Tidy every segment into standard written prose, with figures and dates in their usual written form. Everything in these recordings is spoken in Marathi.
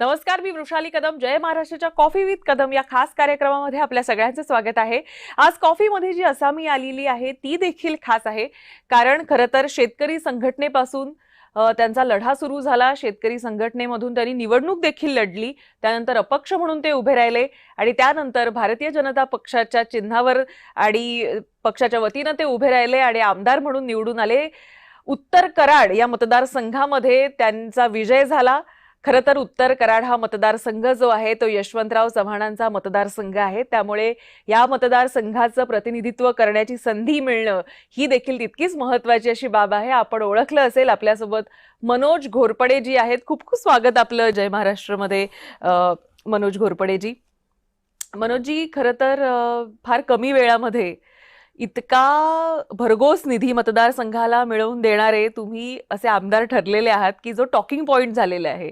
नमस्कार, मी वृषाली कदम. जय महाराष्ट्राच्या कॉफी विथ कदम या खास कार्यक्रमामध्ये आपल्या सगळ्यांचं स्वागत आहे. आज कॉफीमध्ये जी असामी आलेली आहे ती देखील खास आहे, कारण खरं तर शेतकरी संघटनेपासून त्यांचा लढा सुरू झाला. शेतकरी संघटनेमधून त्यांनी निवडणूक देखील लढली, त्यानंतर अपक्ष म्हणून ते उभे राहिले आणि त्यानंतर भारतीय जनता पक्षाच्या चिन्हावर आणि पक्षाच्या वतीनं ते उभे राहिले आणि आमदार म्हणून निवडून आले. उत्तर कराड या मतदारसंघामध्ये त्यांचा विजय झाला. खरं तर उत्तर कराड हा मतदारसंघ जो आहे तो यशवंतराव चव्हाणांचा मतदारसंघ आहे, त्यामुळे या मतदारसंघाचं प्रतिनिधित्व करण्याची संधी मिळणं ही देखील तितकीच महत्त्वाची अशी बाब आहे. आपण ओळखलं असेल, आपल्यासोबत मनोज घोरपडे जी आहेत. खूप खूप स्वागत आपलं जय महाराष्ट्रमध्ये मनोज घोरपडे जी. मनोजजी, खरं तर फार कमी वेळामध्ये इतका भरघोस निधी मतदारसंघाला मिळवून देणारे तुम्ही असे आमदार ठरलेले आहात की जो टॉकिंग पॉइंट झालेला आहे.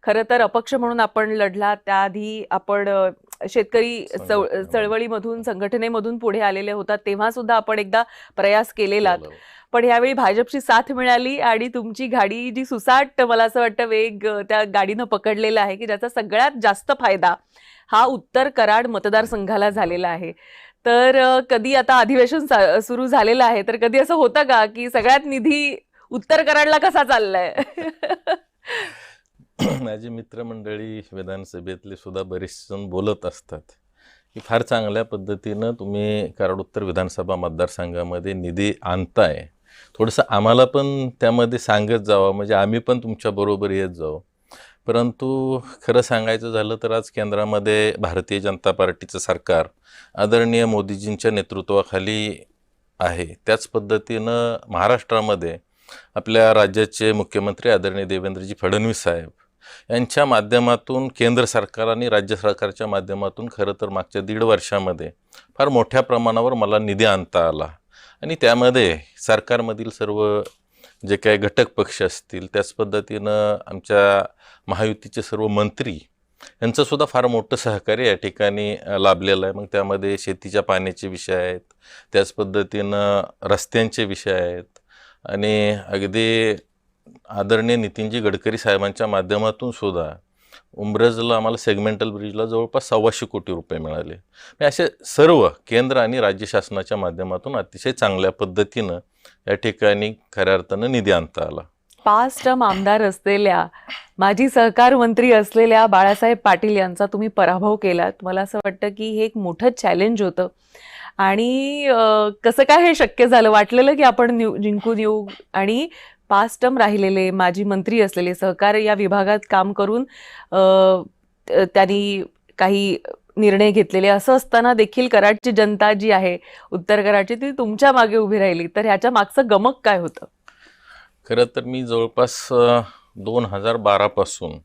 खरं तर अपक्ष म्हणून आपण लढला, त्याआधी आपण शेतकरी चळवळीमधून संघटनेमधून पुढे आलेले होतात, तेव्हा सुद्धा आपण एकदा प्रयास केलेला. पण यावेळी भाजपची साथ मिळाली आणि तुमची गाडी जी सुसाट, मला असं वाटतं, वेग त्या गाडीनं पकडलेला आहे की ज्याचा सगळ्यात जास्त फायदा हा उत्तर कराड मतदारसंघाला झालेला आहे. तर कधी आता अधिवेशन सुरू झालेलं आहे, तर कधी असं होतं का की सगळ्यात निधी उत्तर कराडला कसा चाललाय? माझी मित्रमंडळी विधानसभेतले सुद्धा बरेच जण बोलत असतात की फार चांगल्या पद्धतीनं तुम्ही कराड उत्तर विधानसभा मतदारसंघामध्ये निधी आणताय. थोडंसं आम्हाला पण त्यामध्ये सांगत जावं, म्हणजे आम्ही पण तुमच्याबरोबर येत जाऊ. परंतु खरं सांगायचं झालं तर आज केंद्रामध्ये भारतीय जनता पार्टीचं सरकार आदरणीय मोदीजींच्या नेतृत्वाखाली आहे. त्याच पद्धतीनं महाराष्ट्रामध्ये आपल्या राज्याचे मुख्यमंत्री आदरणीय देवेंद्रजी फडणवीस साहेब यांच्या माध्यमातून केंद्र सरकार आणि राज्य सरकारच्या माध्यमातून खरं तर मागच्या 1.5 वर्षामध्ये फार मोठ्या प्रमाणावर मला निधी आणता आला. आणि त्यामध्ये सरकारमधील सर्व जे काही घटक पक्ष असतील, त्याच पद्धतीनं आमच्या महायुतीचे सर्व मंत्री यांचंसुद्धा फार मोठं सहकार्य या ठिकाणी लाभलेलं आहे. मग त्यामध्ये शेतीच्या पाण्याचे विषय आहेत, त्याच पद्धतीनं रस्त्यांचे विषय आहेत आणि अगदी आदरणीय नितीनजी गडकरी साहेबांच्या माध्यमातून सुद्धा उंब्रजला आम्हाला सेगमेंटल ब्रिजला जवळपास 125 कोटी रुपये मिळाले. असे सर्व केंद्र आणि राज्य शासनाच्या माध्यमातून अतिशय चांगल्या पद्धतीनं या ठिकाणी खऱ्या अर्थानं निधी आणता आला. 5 टर्म आमदार असलेल्या, माजी सहकार मंत्री असलेल्या बाळासाहेब पाटील यांचा तुम्ही पराभव केलात. मला असं वाटतं की हे एक मोठं चॅलेंज होतं आणि कसं काय हे शक्य झालं? वाटलेलं की आपण जिंकून येऊ आणि 5 टर्म राहिलेले माजी मंत्री असलेले, सहकार या विभागात काम करून त्यांनी काही निर्णय घेतलेले, असं असताना देखील कराडची जनता जी आहे, उत्तर कराडची, ती तुमच्या मागे उभी राहिली. तर ह्याच्या मागचं गमक काय होतं? खरं तर मी जवळपास 2012 पासून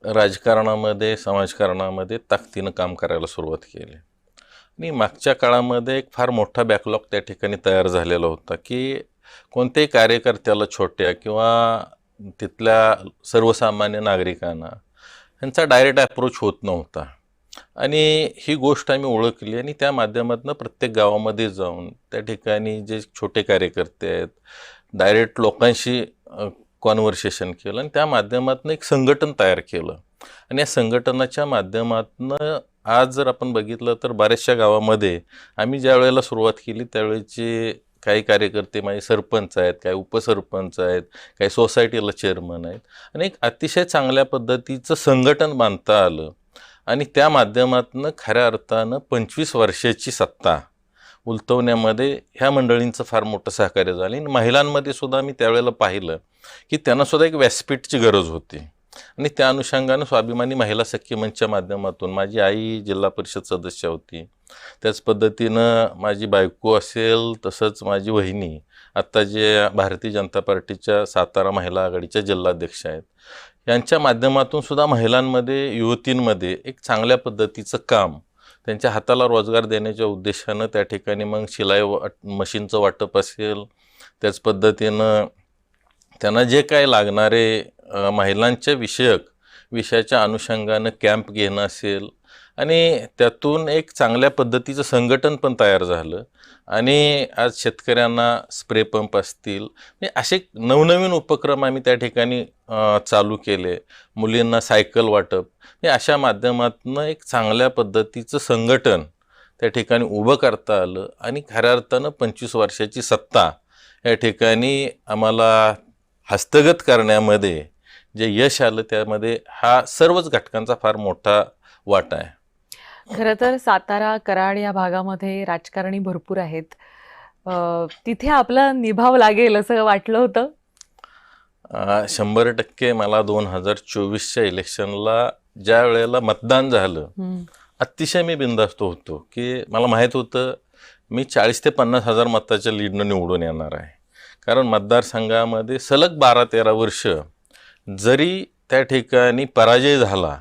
राजकारणामध्ये, समाजकारणामध्ये ताकदीनं काम करायला सुरुवात केली आणि मागच्या काळामध्ये एक फार मोठा बॅकलॉग त्या ठिकाणी तयार झालेला होता की कोणत्याही कार्यकर्त्याला, छोट्या किंवा तिथल्या सर्वसामान्य नागरिकांना ह्यांचा डायरेक्ट अप्रोच होत नव्हता. आणि ही गोष्ट आम्ही ओळखली आणि त्या माध्यमातून प्रत्येक गावामध्ये जाऊन त्या ठिकाणी जे छोटे कार्यकर्ते आहेत, डायरेक्ट लोकांशी कॉन्व्हर्सेशन केलं आणि त्या माध्यमातून एक संघटन तयार केलं. आणि या संघटनाच्या माध्यमातून आज जर आपण बघितलं तर बऱ्याचशा गावामध्ये आम्ही ज्या वेळेला सुरुवात केली त्यावेळेचे काही कार्यकर्ते माझे सरपंच आहेत, काही उपसरपंच आहेत, काही सोसायटीला चेअरमन आहेत आणि एक अतिशय चांगल्या पद्धतीचं संघटन बांधता आलं. आणि त्या माध्यमातून खऱ्या अर्थानं 25 वर्षाची सत्ता उलटवण्यामध्ये ह्या मंडळींचं फार मोठं सहकार्य झालं. आणि महिलांमध्ये सुद्धा मी त्यावेळेला पाहिलं की त्यांनासुद्धा एक व्यासपीठची गरज होती आणि त्या अनुषंगानं स्वाभिमानी महिला सखी मंचच्या माध्यमातून माझी आई जिल्हा परिषद सदस्य होती, त्याच पद्धतीनं माझी बायको असेल, तसंच माझी वहिनी आत्ता जे भारतीय जनता पार्टीच्या सातारा महिला आघाडीच्या जिल्हाध्यक्ष आहेत, यांच्या माध्यमातून सुद्धा महिलांमध्ये, युवतींमध्ये एक चांगल्या पद्धतीचं काम, त्यांच्या हाताला रोजगार देण्याच्या उद्देशानं त्या ठिकाणी मग शिलाई मशीनचं वाटप असेल, त्याच पद्धतीनं त्यांना जे काय लागणारे महिलांच्या विषयाच्या अनुषंगानं कॅम्प घेणं असेल आणि त्यातून एक चांगल्या पद्धतीचं संघटन पण तयार झालं आणि आज शेतकऱ्यांना स्प्रे पंप असतील म्हणजे असे नवनवीन उपक्रम आम्ही त्या ठिकाणी चालू केले. मुलींना सायकल वाटप हे अशा माध्यमातून एक चांगल्या पद्धतीचं संघटन त्या ठिकाणी उभं करता आलं आणि खऱ्या अर्थानं 25 वर्षाची सत्ता या ठिकाणी आम्हाला हस्तगत करण्यामध्ये जे यश आलं त्यामध्ये हा सर्वच घटकांचा फार मोठा वाटा आहे. खरं तर सातारा, कराड या भागामध्ये राजकारणी भरपूर आहेत. तिथे आपला निभाव लागेल असं वाटलं होतं? 100% मला 2024च्या इलेक्शनला ज्या वेळेला मतदान झालं अतिशय मी बिनधास्त होतो की मला माहीत होतं मी 40 ते 50 हजार मताच्या लीडनं निवडून येणार आहे. कारण मतदारसंघामध्ये सलग 12-13 वर्ष जरी त्या ठिकाणी पराजय झाला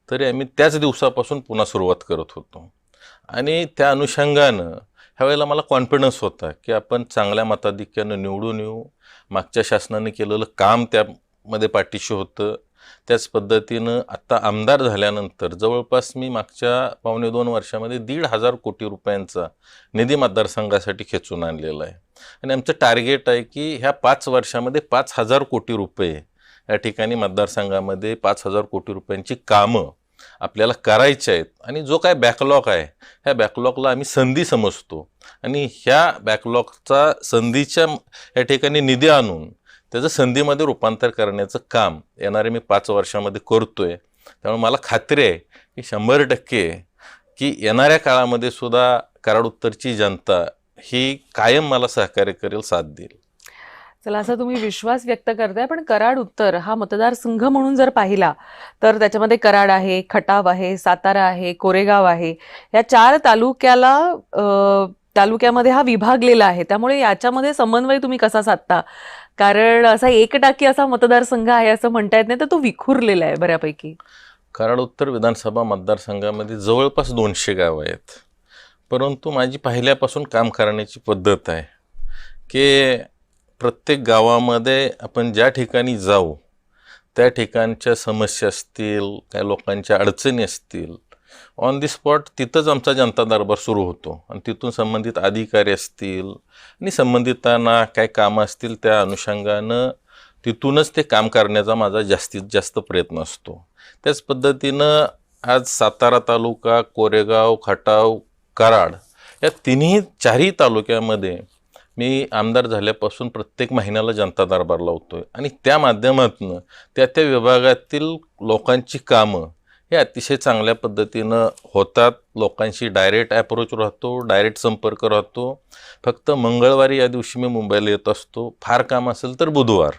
तरी आम्ही त्याच दिवसापासून पुन्हा सुरुवात करत होतो आणि त्या अनुषंगानं ह्यावेळेला मला कॉन्फिडन्स होता की आपण चांगल्या मताधिक्यानं निवडून येऊ. मागच्या शासनाने केलेलं काम त्यामध्ये पाठीशी होतं. त्याच पद्धतीनं आत्ता आमदार झाल्यानंतर जवळपास मी मागच्या 2.5 वर्षामध्ये 1,500 कोटी रुपयांचा निधी मतदारसंघासाठी खेचून आणलेला आहे आणि आमचं टार्गेट आहे की ह्या 5 वर्षामध्ये 5,000 कोटी रुपये या ठिकाणी मतदारसंघामध्ये 5,000 कोटी रुपयांची कामं आपल्याला करायची आहेत आणि जो काय बॅकलॉग आहे ह्या बॅकलॉगला आम्ही संधी समजतो आणि ह्या बॅकलॉगचा संधीच्या या ठिकाणी निधी आणून त्याचं संधीमध्ये रूपांतर करण्याचं काम येणारे मी 5 वर्षामध्ये करतोय. त्यामुळे मला खात्री आहे की 100% की येणाऱ्या काळामध्ये सुद्धा कराड उत्तरची जनता ही कायम मला सहकार्य करेल, साथ देईल. चला, असा तुम्ही विश्वास व्यक्त करताय, पण कराड उत्तर हा मतदारसंघ म्हणून जर पाहिला तर त्याच्यामध्ये कराड आहे, खटाव आहे, सातारा आहे, कोरेगाव आहे. या 4 तालुक्यामध्ये हा विभागलेला आहे. त्यामुळे याच्यामध्ये समन्वय तुम्ही कसा साधता? कारण असा एकटाकी असा मतदारसंघ आहे असं म्हणता येत नाही, तर तो विखुरलेला आहे बऱ्यापैकी. कराड उत्तर विधानसभा मतदारसंघामध्ये जवळपास 200 गावं आहेत. परंतु माझी पहिल्यापासून काम करण्याची पद्धत आहे की प्रत्येक गावामध्ये आपण ज्या ठिकाणी जाऊ त्या ठिकाणच्या समस्या असतील, काय लोकांच्या अडचणी असतील, ऑन दी स्पॉट तिथंच आमचा जनता दरबार सुरू होतो आणि तिथून संबंधित अधिकारी असतील आणि संबंधितांना काय कामं असतील त्या अनुषंगानं तिथूनच ते काम करण्याचा माझा जास्तीत जास्त प्रयत्न असतो. त्याच पद्धतीनं आज सातारा तालुका, कोरेगाव, खटाव, कराड या 4ही तालुक्यामध्ये मी आमदार झाल्यापासून प्रत्येक महिन्याला जनता दरबार लावतोय आणि त्या माध्यमातून त्या विभागातील लोकांची कामं हे अतिशय चांगल्या पद्धतीनं होतात. लोकांशी डायरेक्ट ॲप्रोच राहतो, डायरेक्ट संपर्क राहतो. फक्त मंगळवारी या दिवशी मी मुंबईला येत असतो. फार काम असेल तर बुधवार,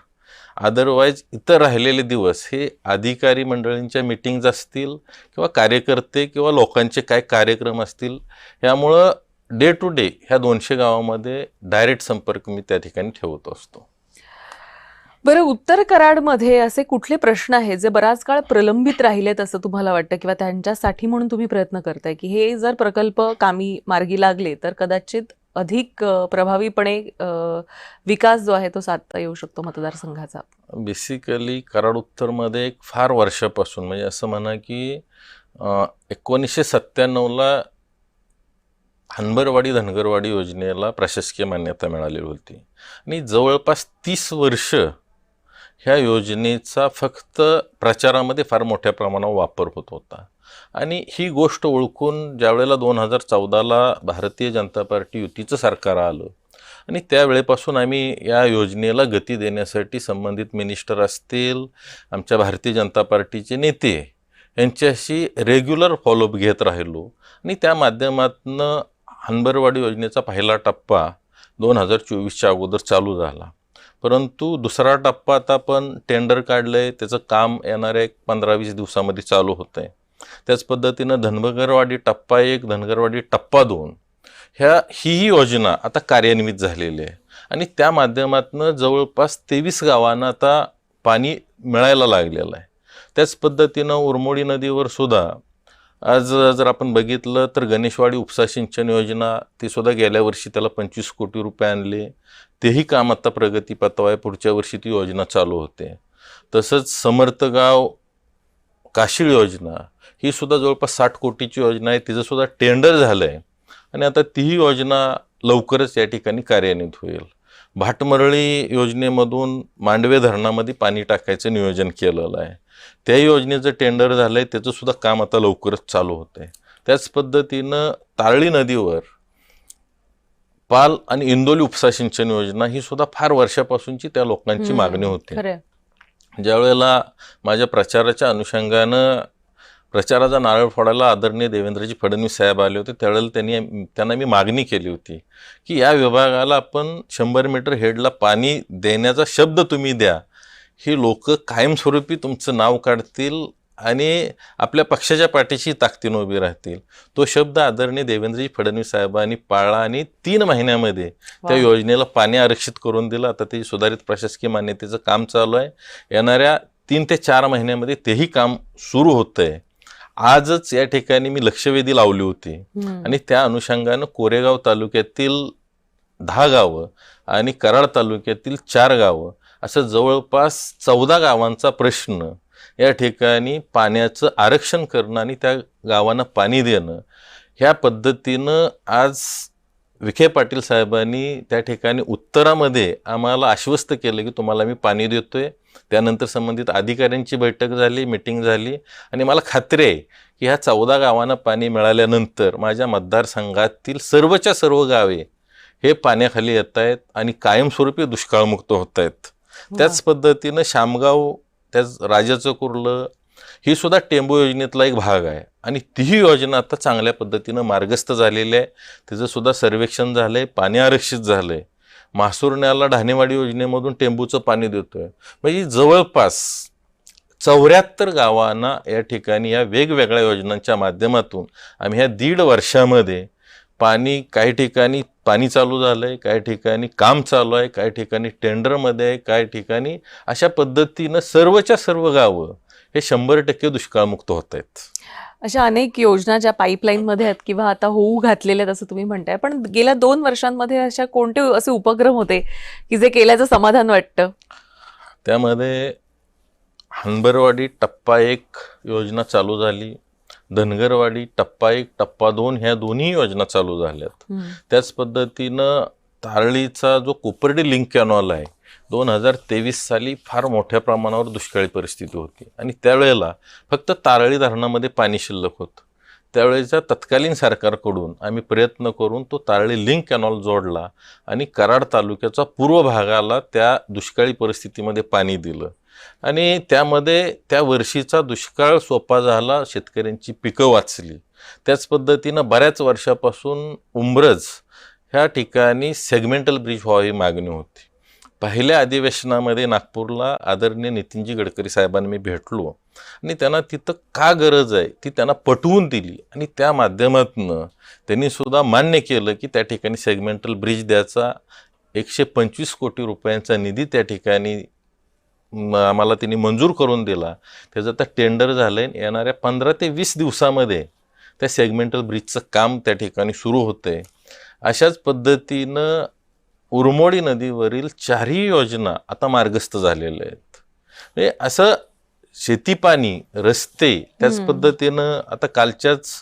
अदरवाईज इतर राहिलेले दिवस हे अधिकारी मंडळींच्या मीटिंग्ज असतील किंवा कार्यकर्ते किंवा लोकांचे काय कार्यक्रम असतील यामुळं डे टू डे ह्या 200 गावामध्ये डायरेक्ट संपर्क मी त्या ठिकाणी ठेवत असतो. बरं, उत्तर कराडमध्ये असे कुठले प्रश्न आहेत जे बराच काळ प्रलंबित राहिलेत असं तुम्हाला वाटतं, किंवा त्यांच्यासाठी म्हणून तुम्ही प्रयत्न करताय की हे जर प्रकल्प कामी मार्गी लागले तर कदाचित अधिक प्रभावीपणे विकास जो आहे तो साधता येऊ शकतो मतदारसंघाचा? बेसिकली कराड उत्तरमध्ये एक फार वर्षापासून म्हणजे असं म्हणा की 1997ला हनबरवाडी धनगरवाडी योजनेला प्रशासकीय मान्यता मिळालेली होती आणि जवळपास 30 वर्ष ह्या योजनेचा फक्त प्रचारामध्ये फार मोठ्या प्रमाणावर वापर होत होता आणि ही गोष्ट ओळखून ज्यावेळेला 2014ला भारतीय जनता पार्टी युतीचं सरकार आलं आणि त्यावेळेपासून आम्ही या योजनेला गती देण्यासाठी संबंधित मिनिस्टर असतील, आमच्या भारतीय जनता पार्टीचे नेते यांच्याशी रेग्युलर फॉलोअप घेत राहिलो आणि त्या माध्यमातून हनबरवाडी योजनेचा पहिला टप्पा 2024च्या अगोदर चालू झाला. परंतु दुसरा टप्पा आता आपण टेंडर काढलं आहे, त्याचं काम येणाऱ्या 15-20 दिवसामध्ये चालू होतं आहे. त्याच पद्धतीनं धनगरवाडी टप्पा 1, धनगरवाडी टप्पा 2 ही योजना आता कार्यान्वित झालेली आहे आणि त्या माध्यमातून जवळपास 23 गावांना आता पाणी मिळायला लागलेलं आहे. त्याच पद्धतीनं उरमोडी नदीवर सुद्धा आज जर आपण बघितलं तर गणेशवाडी उपसा सिंचन योजना ती सुद्धा गेल्या वर्षी त्याला 25 कोटी रुपये आणले. तेही काम आता प्रगतीपथावर आहे. पुढच्या वर्षी ती योजना चालू होते. तसंच समर्थगाव काशीळ योजना ही सुद्धा जवळपास 60 कोटीची योजना आहे, तिचं सुद्धा टेंडर झालं आहे आणि आता तीही योजना लवकरच या ठिकाणी कार्यान्वित होईल. भाटमरळी योजनेमधून मांडवे धरणामध्ये पाणी टाकायचं नियोजन केलेलं आहे, त्या योजनेचं टेंडर झालं आहे, त्याचं सुद्धा काम आता लवकरच चालू होतं आहे. त्याच पद्धतीनं तारळी नदीवर पाल आणि इंदोली उपसा सिंचन योजना ही सुद्धा फार वर्षापासूनची त्या लोकांची मागणी होती. ज्यावेळेला माझ्या प्रचाराच्या अनुषंगानं प्रचाराचा नारळ फोडायला आदरणीय देवेंद्रजी फडणवीस साहेब आले होते, त्यावेळेला त्यांना मी मागणी केली होती की या विभागाला आपण 100 मीटर हेडला पाणी देण्याचा शब्द तुम्ही द्या, ही लोक कायमस्वरूपी तुमचं नाव काढतील आणि आपल्या पक्षाच्या पाठीशी ताकदीनं उभी राहतील. तो शब्द आदरणीय देवेंद्रजी फडणवीस साहेबांनी पाळला आणि 3 महिन्यामध्ये त्या योजनेला पाणी आरक्षित करून दिलं. आता ते सुधारित प्रशासकीय मान्यतेचं काम चालू आहे. येणाऱ्या 3 ते 4 महिन्यामध्ये तेही काम सुरू होतंय. आजच या ठिकाणी मी लक्षवेधी लावली होती आणि त्या अनुषंगानं कोरेगाव तालुक्यातील 10 गावं आणि कराड तालुक्यातील 4 गावं असं जवळपास 14 गावांचा प्रश्न या ठिकाणी पाण्याचं आरक्षण करणं आणि त्या गावांना पाणी देणं, ह्या पद्धतीनं आज विखे पाटील साहेबांनी त्या ठिकाणी उत्तरामध्ये आम्हाला आश्वस्त केलं की तुम्हाला मी पाणी देतोय. त्यानंतर संबंधित अधिकाऱ्यांची बैठक झाली, मीटिंग झाली आणि मला खात्री आहे की ह्या 14 गावांना पाणी मिळाल्यानंतर माझ्या मतदारसंघातील सर्वच्या सर्व गावे हे पाण्याखाली येत आहेत आणि कायमस्वरूपी दुष्काळमुक्त होत आहेत. त्याच पद्धतीनं शामगाव, त्याच राजाचं कुर्लं ही सुद्धा टेंबू योजनेतला एक भाग आहे आणि तीही योजना आता चांगल्या पद्धतीनं मार्गस्थ झालेली आहे. तिचं सुद्धा सर्वेक्षण झालंय, पाणी आरक्षित झालंय. म्हासुरण्याला ढाणेवाडी योजनेमधून टेंबूचं पाणी देतोय. म्हणजे जवळपास 74 गावांना या ठिकाणी या वेगवेगळ्या योजनांच्या माध्यमातून आम्ही ह्या 1.5 वर्षामध्ये पाणी, काही ठिकाणी पाणी चालू झालंय, काही ठिकाणी काम चालू आहे, काही ठिकाणी टेंडरमध्ये आहे, काही ठिकाणी अशा पद्धतीनं सर्वच्या सर्व गावं हे 100% दुष्काळमुक्त होत आहेत. अशा अनेक योजना ज्या पाईपलाईनमध्ये आहेत किंवा आता होऊ घातलेल्या आहेत असं तुम्ही म्हणताय, पण गेल्या 2 वर्षांमध्ये अशा कोणते असे उपक्रम होते की जे केल्याचं समाधान वाटतं? त्यामध्ये हनबरवाडी टप्पा 1 योजना चालू झाली, धनगरवाडी टप्पा 1, टप्पा 2 ह्या दोन्ही योजना चालू झाल्यात. त्याच पद्धतीनं तारळीचा जो कोपर्डी लिंक कॅनॉल आहे, 2023 साली फार मोठ्या प्रमाणावर दुष्काळी परिस्थिती होती आणि त्यावेळेला फक्त तारळी धरणामध्ये पाणी शिल्लक होतं. त्यावेळेच्या तत्कालीन सरकारकडून आम्ही प्रयत्न करून तो तारळी लिंक कॅनॉल जोडला आणि कराड तालुक्याचा पूर्व भागाला त्या दुष्काळी परिस्थितीमध्ये पाणी दिलं आणि त्यामध्ये त्या वर्षीचा दुष्काळ सोपा झाला, शेतकऱ्यांची पिकं वाचली. त्याच पद्धतीनं बऱ्याच वर्षापासून उंब्रज ह्या ठिकाणी सेगमेंटल ब्रिज व्हावी मागणी होती. पहिल्या अधिवेशनामध्ये नागपूरला आदरणीय नितीनजी गडकरी साहेबांनी मी भेटलो आणि त्यांना तिथं का गरज आहे ती त्यांना पटवून दिली आणि त्या माध्यमातून त्यांनी सुद्धा मान्य केलं की त्या ठिकाणी सेगमेंटल ब्रिज द्यायचा. 125 कोटी रुपयांचा निधी त्या ठिकाणी आम्हाला त्यांनी मंजूर करून दिला. त्याचं आता टेंडर झालं आहे. येणाऱ्या 15 ते 20 दिवसामध्ये त्या सेगमेंटल ब्रिजचं काम त्या ठिकाणी सुरू होतं आहे. अशाच पद्धतीनं उरमोडी नदीवरील 4ही योजना आता मार्गस्थ झालेल्या आहेत. म्हणजे असं शेतीपाणी, रस्ते, त्याच पद्धतीनं आता कालच्याच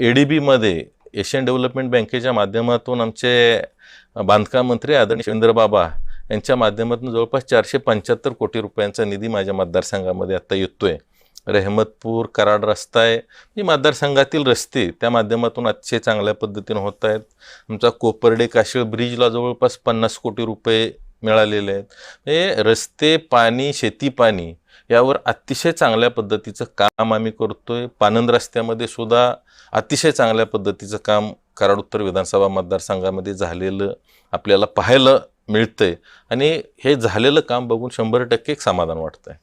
ADBमध्ये एशियन डेव्हलपमेंट बँकेच्या माध्यमातून आमचे बांधकाम मंत्री आदरणीय शिवेंद्रबाबा यांच्या माध्यमातून जवळपास 475 कोटी रुपयांचा निधी माझ्या मतदारसंघामध्ये आता येतोय. रहमतपूर कराड रस्ता आहे, म्हणजे मतदारसंघातील रस्ते त्या माध्यमातून अतिशय चांगल्या पद्धतीनं होत आहेत. आमचा कोपर्डे काशीळ ब्रिजला जवळपास 50 कोटी रुपये मिळालेले आहेत. म्हणजे रस्ते, पाणी, शेती पाणी यावर अतिशय चांगल्या पद्धतीचं काम आम्ही करतोय. पानंद रस्त्यामध्ये सुद्धा अतिशय चांगल्या पद्धतीचं काम कराड उत्तर विधानसभा मतदारसंघामध्ये झालेलं आपल्याला पाहायला मिळतंय आणि हे झालेलं काम बघून 100% एक समाधान वाटतंय.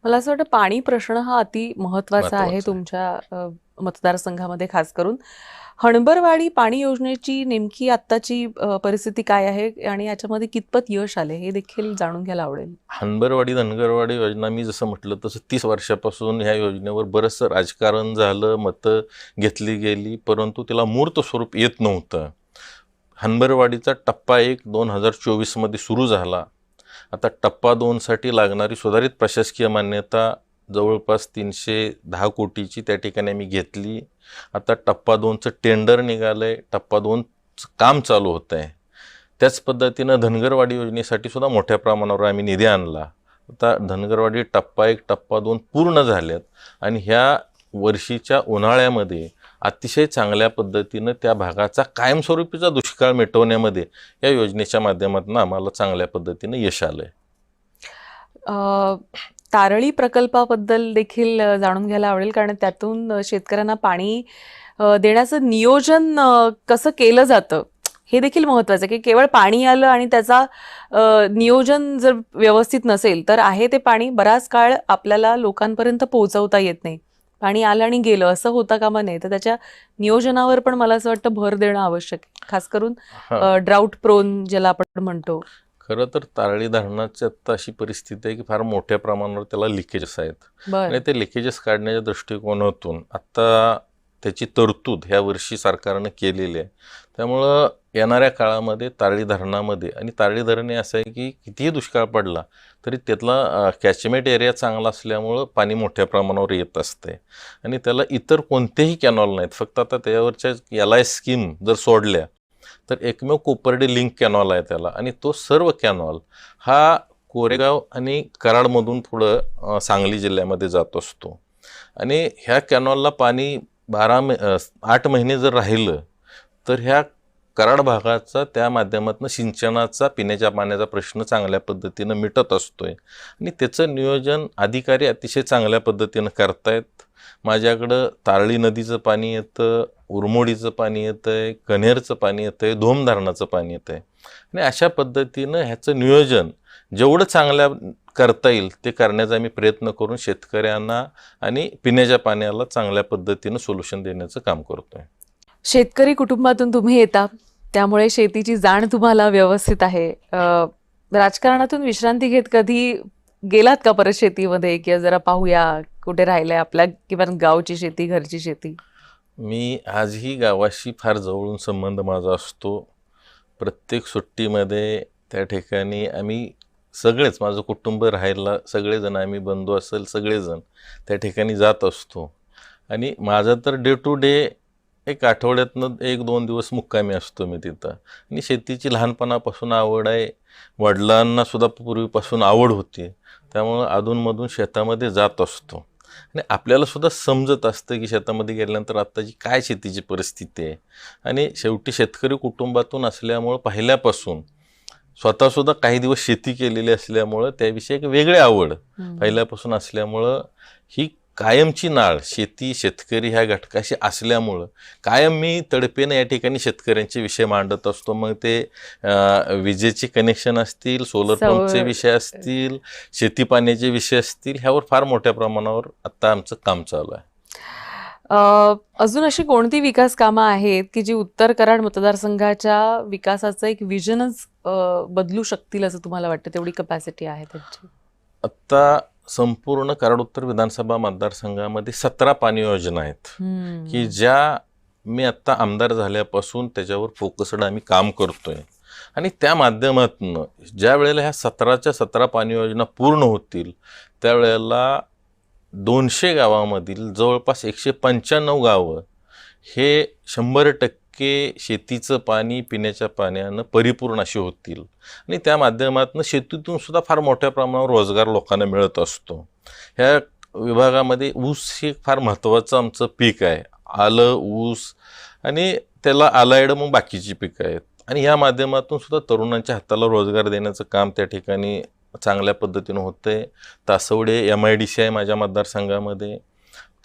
मला असं वाटतं पाणी प्रश्न हा अति महत्वाचा आहे तुमच्या मतदारसंघामध्ये. खास करून हणबरवाडी पाणी योजनेची नेमकी आत्ताची परिस्थिती काय आहे आणि याच्यामध्ये कितपत यश आले हे देखील जाणून घ्यायला आवडेल. हनबरवाडी धनगरवाडी योजना मी जसं म्हटलं तसं 30 वर्षापासून ह्या योजनेवर बरंचसं राजकारण झालं, मतं घेतली गेली, परंतु तिला मूर्त स्वरूप येत नव्हतं. हनबरवाडीचा टप्पा 1 2024 मध्ये सुरू झाला. आता टप्पा 2 साठी लागणारी सुधारित प्रशासकीय मान्यता जवळपास 310 कोटीची त्या ठिकाणी आम्ही घेतली. आता टप्पा 2चं टेंडर निघालं आहे, टप्पा 2चं काम चालू होतं आहे. त्याच पद्धतीनं धनगरवाडी योजनेसाठी सुद्धा मोठ्या प्रमाणावर आम्ही निधी आणला. आता धनगरवाडी टप्पा 1 टप्पा 2 पूर्ण झाल्यात आणि ह्या वर्षीच्या उन्हाळ्यामध्ये अतिशय चांगल्या पद्धतीनं त्या भागाचा कायमस्वरूपीचा दुष्काळ मिटवण्यामध्ये या योजनेच्या माध्यमातून आम्हाला चांगल्या पद्धतीनं यश आलं आहे. तारळी प्रकल्पाबद्दल देखील जाणून घ्यायला आवडेल, कारण त्यातून शेतकऱ्यांना पाणी देण्याचं नियोजन कसं केलं जातं हे देखील महत्त्वाचं आहे, की केवळ पाणी आलं आणि त्याचा नियोजन जर व्यवस्थित नसेल तर आहे ते पाणी बराच काळ आपल्याला लोकांपर्यंत पोहोचवता येत नाही. पाणी आलं आणि गेलं असं होता कामा नये. तर त्याच्या नियोजनावर पण मला असं वाटतं भर देणं आवश्यक आहे, खास करून ड्राऊट प्रोन ज्याला आपण म्हणतो. खरं तर तारळी धरणाची आत्ता अशी परिस्थिती आहे की फार मोठ्या प्रमाणावर त्याला लिकेजेस आहेत आणि ते लिकेजेस काढण्याच्या दृष्टिकोनातून आत्ता त्याची तरतूद ह्या वर्षी सरकारनं केलेली आहे. त्यामुळं येणाऱ्या काळामध्ये तारळी धरणामध्ये, आणि तारळी धरण हे असं आहे की कितीही दुष्काळ पडला तरी त्यातला कॅचमेंट एरिया चांगला असल्यामुळं पाणी मोठ्या प्रमाणावर येत असते आणि त्याला इतर कोणतेही कॅनॉल नाहीत. फक्त आता त्याच्यावरच्या LI स्कीम जर सोडल्या तर एकमेव कोपर्डी लिंक कॅनॉल आहे त्याला, आणि तो सर्व कॅनॉल हा कोरेगाव आणि कराडमधून पुढं सांगली जिल्ह्यामध्ये जात असतो. आणि ह्या कॅनॉलला पाणी 8 महिने जर राहिलं तर ह्या कराड भागाचा त्या माध्यमातून सिंचनाचा पिण्याच्या पाण्याचा प्रश्न चांगल्या पद्धतीनं मिटत असतोय आणि त्याचं नियोजन अधिकारी अतिशय चांगल्या पद्धतीनं करतायत. माझ्याकडं तारळी नदीचं पाणी येतं, उरमोडीचं पाणी येतं आहे, कन्हेरचं पाणी येतं आहे, धोम धरणाचं पाणी येतं आहे आणि अशा पद्धतीनं ह्याचं नियोजन जेवढं चांगल्या करता येईल ते करण्याचा आम्ही प्रयत्न करून शेतकऱ्यांना आणि पिण्याच्या पाण्याला चांगल्या पद्धतीनं सोल्युशन देण्याचं काम करतोय. शेतकरी कुटुंबातून तुम्ही येता, त्यामुळे शेतीची जाण तुम्हाला व्यवस्थित आहे. राजकारणातून विश्रांती घेत कधी गेलात का परत शेतीमध्ये, किंवा जरा पाहूया कुठे राहिलंय आपल्या किंवा गावची शेती, घरची शेती? मी आजही गावाशी फार जवळून संबंध माझा असतो. प्रत्येक सुट्टीमध्ये त्या ठिकाणी आम्ही सगळेच, माझं कुटुंब राहायला सगळेजण, आम्ही बंधू असेल सगळेजण त्या ठिकाणी जात असतो. आणि माझं तर डे टू डे एक आठवड्यातनं 1-2 दिवस मुक्कामी असतो मी तिथं. आणि शेतीची लहानपणापासून आवड आहे, वडिलांनासुद्धा पूर्वीपासून आवड होती, त्यामुळं अधूनमधून शेतामध्ये जात असतो. आणि आपल्यालासुद्धा समजत असतं की शेतामध्ये गेल्यानंतर आत्ताची काय शेतीची परिस्थिती आहे. आणि शेवटी शेतकरी कुटुंबातून असल्यामुळं पहिल्यापासून स्वतःसुद्धा काही दिवस शेती केलेली असल्यामुळं त्याविषयी एक वेगळी आवड पहिल्यापासून असल्यामुळं ही कायमची नाळ शेती शेतकरी ह्या घटकाशी असल्यामुळं कायम मी तडपेनं या ठिकाणी शेतकऱ्यांचे विषय मांडत असतो. मग ते विजेचे कनेक्शन असतील, सोलर पंपचे विषय असतील, शेती पाण्याचे विषय असतील, ह्यावर फार मोठ्या प्रमाणावर आत्ता आमचं काम चालू आहे. अजून अशी कोणती विकास कामं आहेत की जी उत्तर कराड मतदारसंघाच्या विकासाचं एक विजनच बदलू शकतील असं तुम्हाला वाटतं? तेवढी कपॅसिटी आहे त्यांची? आत्ता संपूर्ण कराड उत्तर विधानसभा मतदारसंघामध्ये 17 पाणी योजना आहेत की ज्या मी आत्ता आमदार झाल्यापासून त्याच्यावर फोकस्ड आम्ही काम करतोय. आणि त्या माध्यमातून ज्या वेळेला ह्या 17च्या 17 पाणी योजना पूर्ण होतील त्यावेळेला 200 गावामधील जवळपास 195 गावं हे 100% शेतीचं पाणी पिण्याच्या पाण्यानं परिपूर्ण अशी होतील. आणि त्या माध्यमातून शेतीतून सुद्धा फार मोठ्या प्रमाणावर रोजगार लोकांना मिळत असतो. ह्या विभागामध्ये ऊस हे फार महत्त्वाचं आमचं पीक आहे. आलं, ऊस आणि त्याला अलाइड मग बाकीची पिकं आहेत. आणि ह्या माध्यमातून सुद्धा तरुणांच्या हाताला रोजगार देण्याचं काम त्या ठिकाणी चांगल्या पद्धतीनं होतं आहे. तासवडे MIDC आहे माझ्या मतदारसंघामध्ये,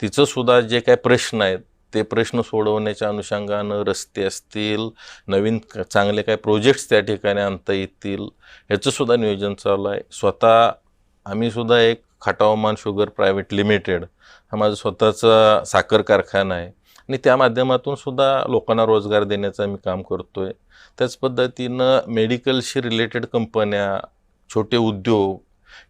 तिचंसुद्धा जे काय प्रश्न आहेत ते प्रश्न सोडवण्याच्या अनुषंगानं रस्ते असतील, नवीन चांगले काय प्रोजेक्ट्स त्या ठिकाणी आणता येतील ह्याचंसुद्धा नियोजन चालू आहे. स्वतः आम्हीसुद्धा एक खटावमान शुगर प्रायव्हेट लिमिटेड हा माझा स्वतःचा साखर कारखाना आहे आणि त्या माध्यमातून सुद्धा लोकांना रोजगार देण्याचं आम्ही काम करतो आहे. त्याच पद्धतीनं मेडिकलशी रिलेटेड कंपन्या, छोटे उद्योग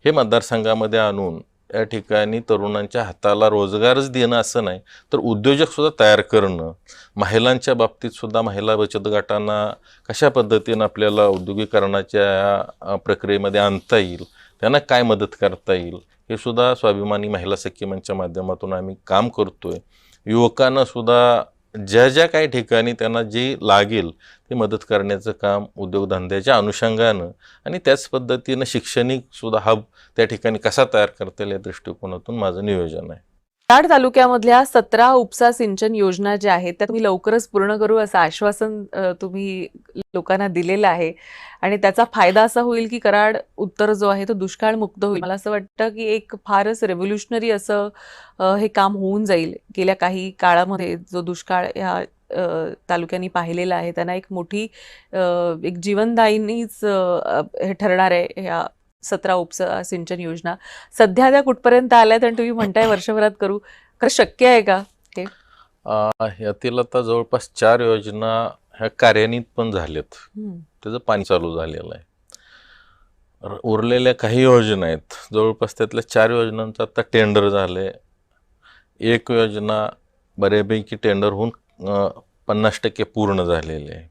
हे मतदारसंघामध्ये आणून या ठिकाणी तरुणांच्या हाताला रोजगारच देणं असं नाही तर उद्योजकसुद्धा तयार करणं, महिलांच्या बाबतीतसुद्धा महिला बचत गटांना कशा पद्धतीनं आपल्याला औद्योगिकरणाच्या प्रक्रियेमध्ये आणता येईल त्यांना काय मदत करता येईल हे सुद्धा स्वाभिमानी महिला सखी मंचच्या माध्यमातून आम्ही काम करतोय. युवकांना सुद्धा ज्या ज्या काही ठिकाणी त्यांना जे लागेल ते मदत करण्याचं काम उद्योगधंद्याच्या अनुषंगानं आणि त्याच पद्धतीनं शैक्षणिक सुद्धा हब त्या ठिकाणी कसा तयार करता येईल या दृष्टिकोनातून माझं नियोजन आहे. कराड तालुक्यामधल्या 17 उपसा सिंचन योजना ज्या आहेत त्या तुम्ही लवकरच पूर्ण करू असं आश्वासन तुम्ही लोकांना दिलेलं आहे आणि त्याचा फायदा असा होईल की कराड उत्तर जो आहे तो दुष्काळ मुक्त होईल. मला असं वाटतं की एक फारच रेव्होल्युशनरी असं हे काम होऊन जाईल. गेल्या काही काळामध्ये जो दुष्काळ ह्या तालुक्यांनी पाहिलेला आहे त्यांना एक मोठी एक जीवनदायीनीच हे ठरणार आहे ह्या 17 उपसा सिंचन योजना. सध्या त्या कुठपर्यंत आल्यात आणि तुम्ही म्हणताय वर्षभरात करू, खरं शक्य आहे का हे? यातील आता जवळपास 4 योजना ह्या कार्यान्वित पण झाल्यात, हम्म. त्याचं पाणी चालू झालेलं आहे. उरलेल्या काही योजना आहेत, जवळपास त्यातल्या 4 योजनांचं आता टेंडर झाले. एक योजना बऱ्यापैकी टेंडर होऊन 50% पूर्ण झालेली आहे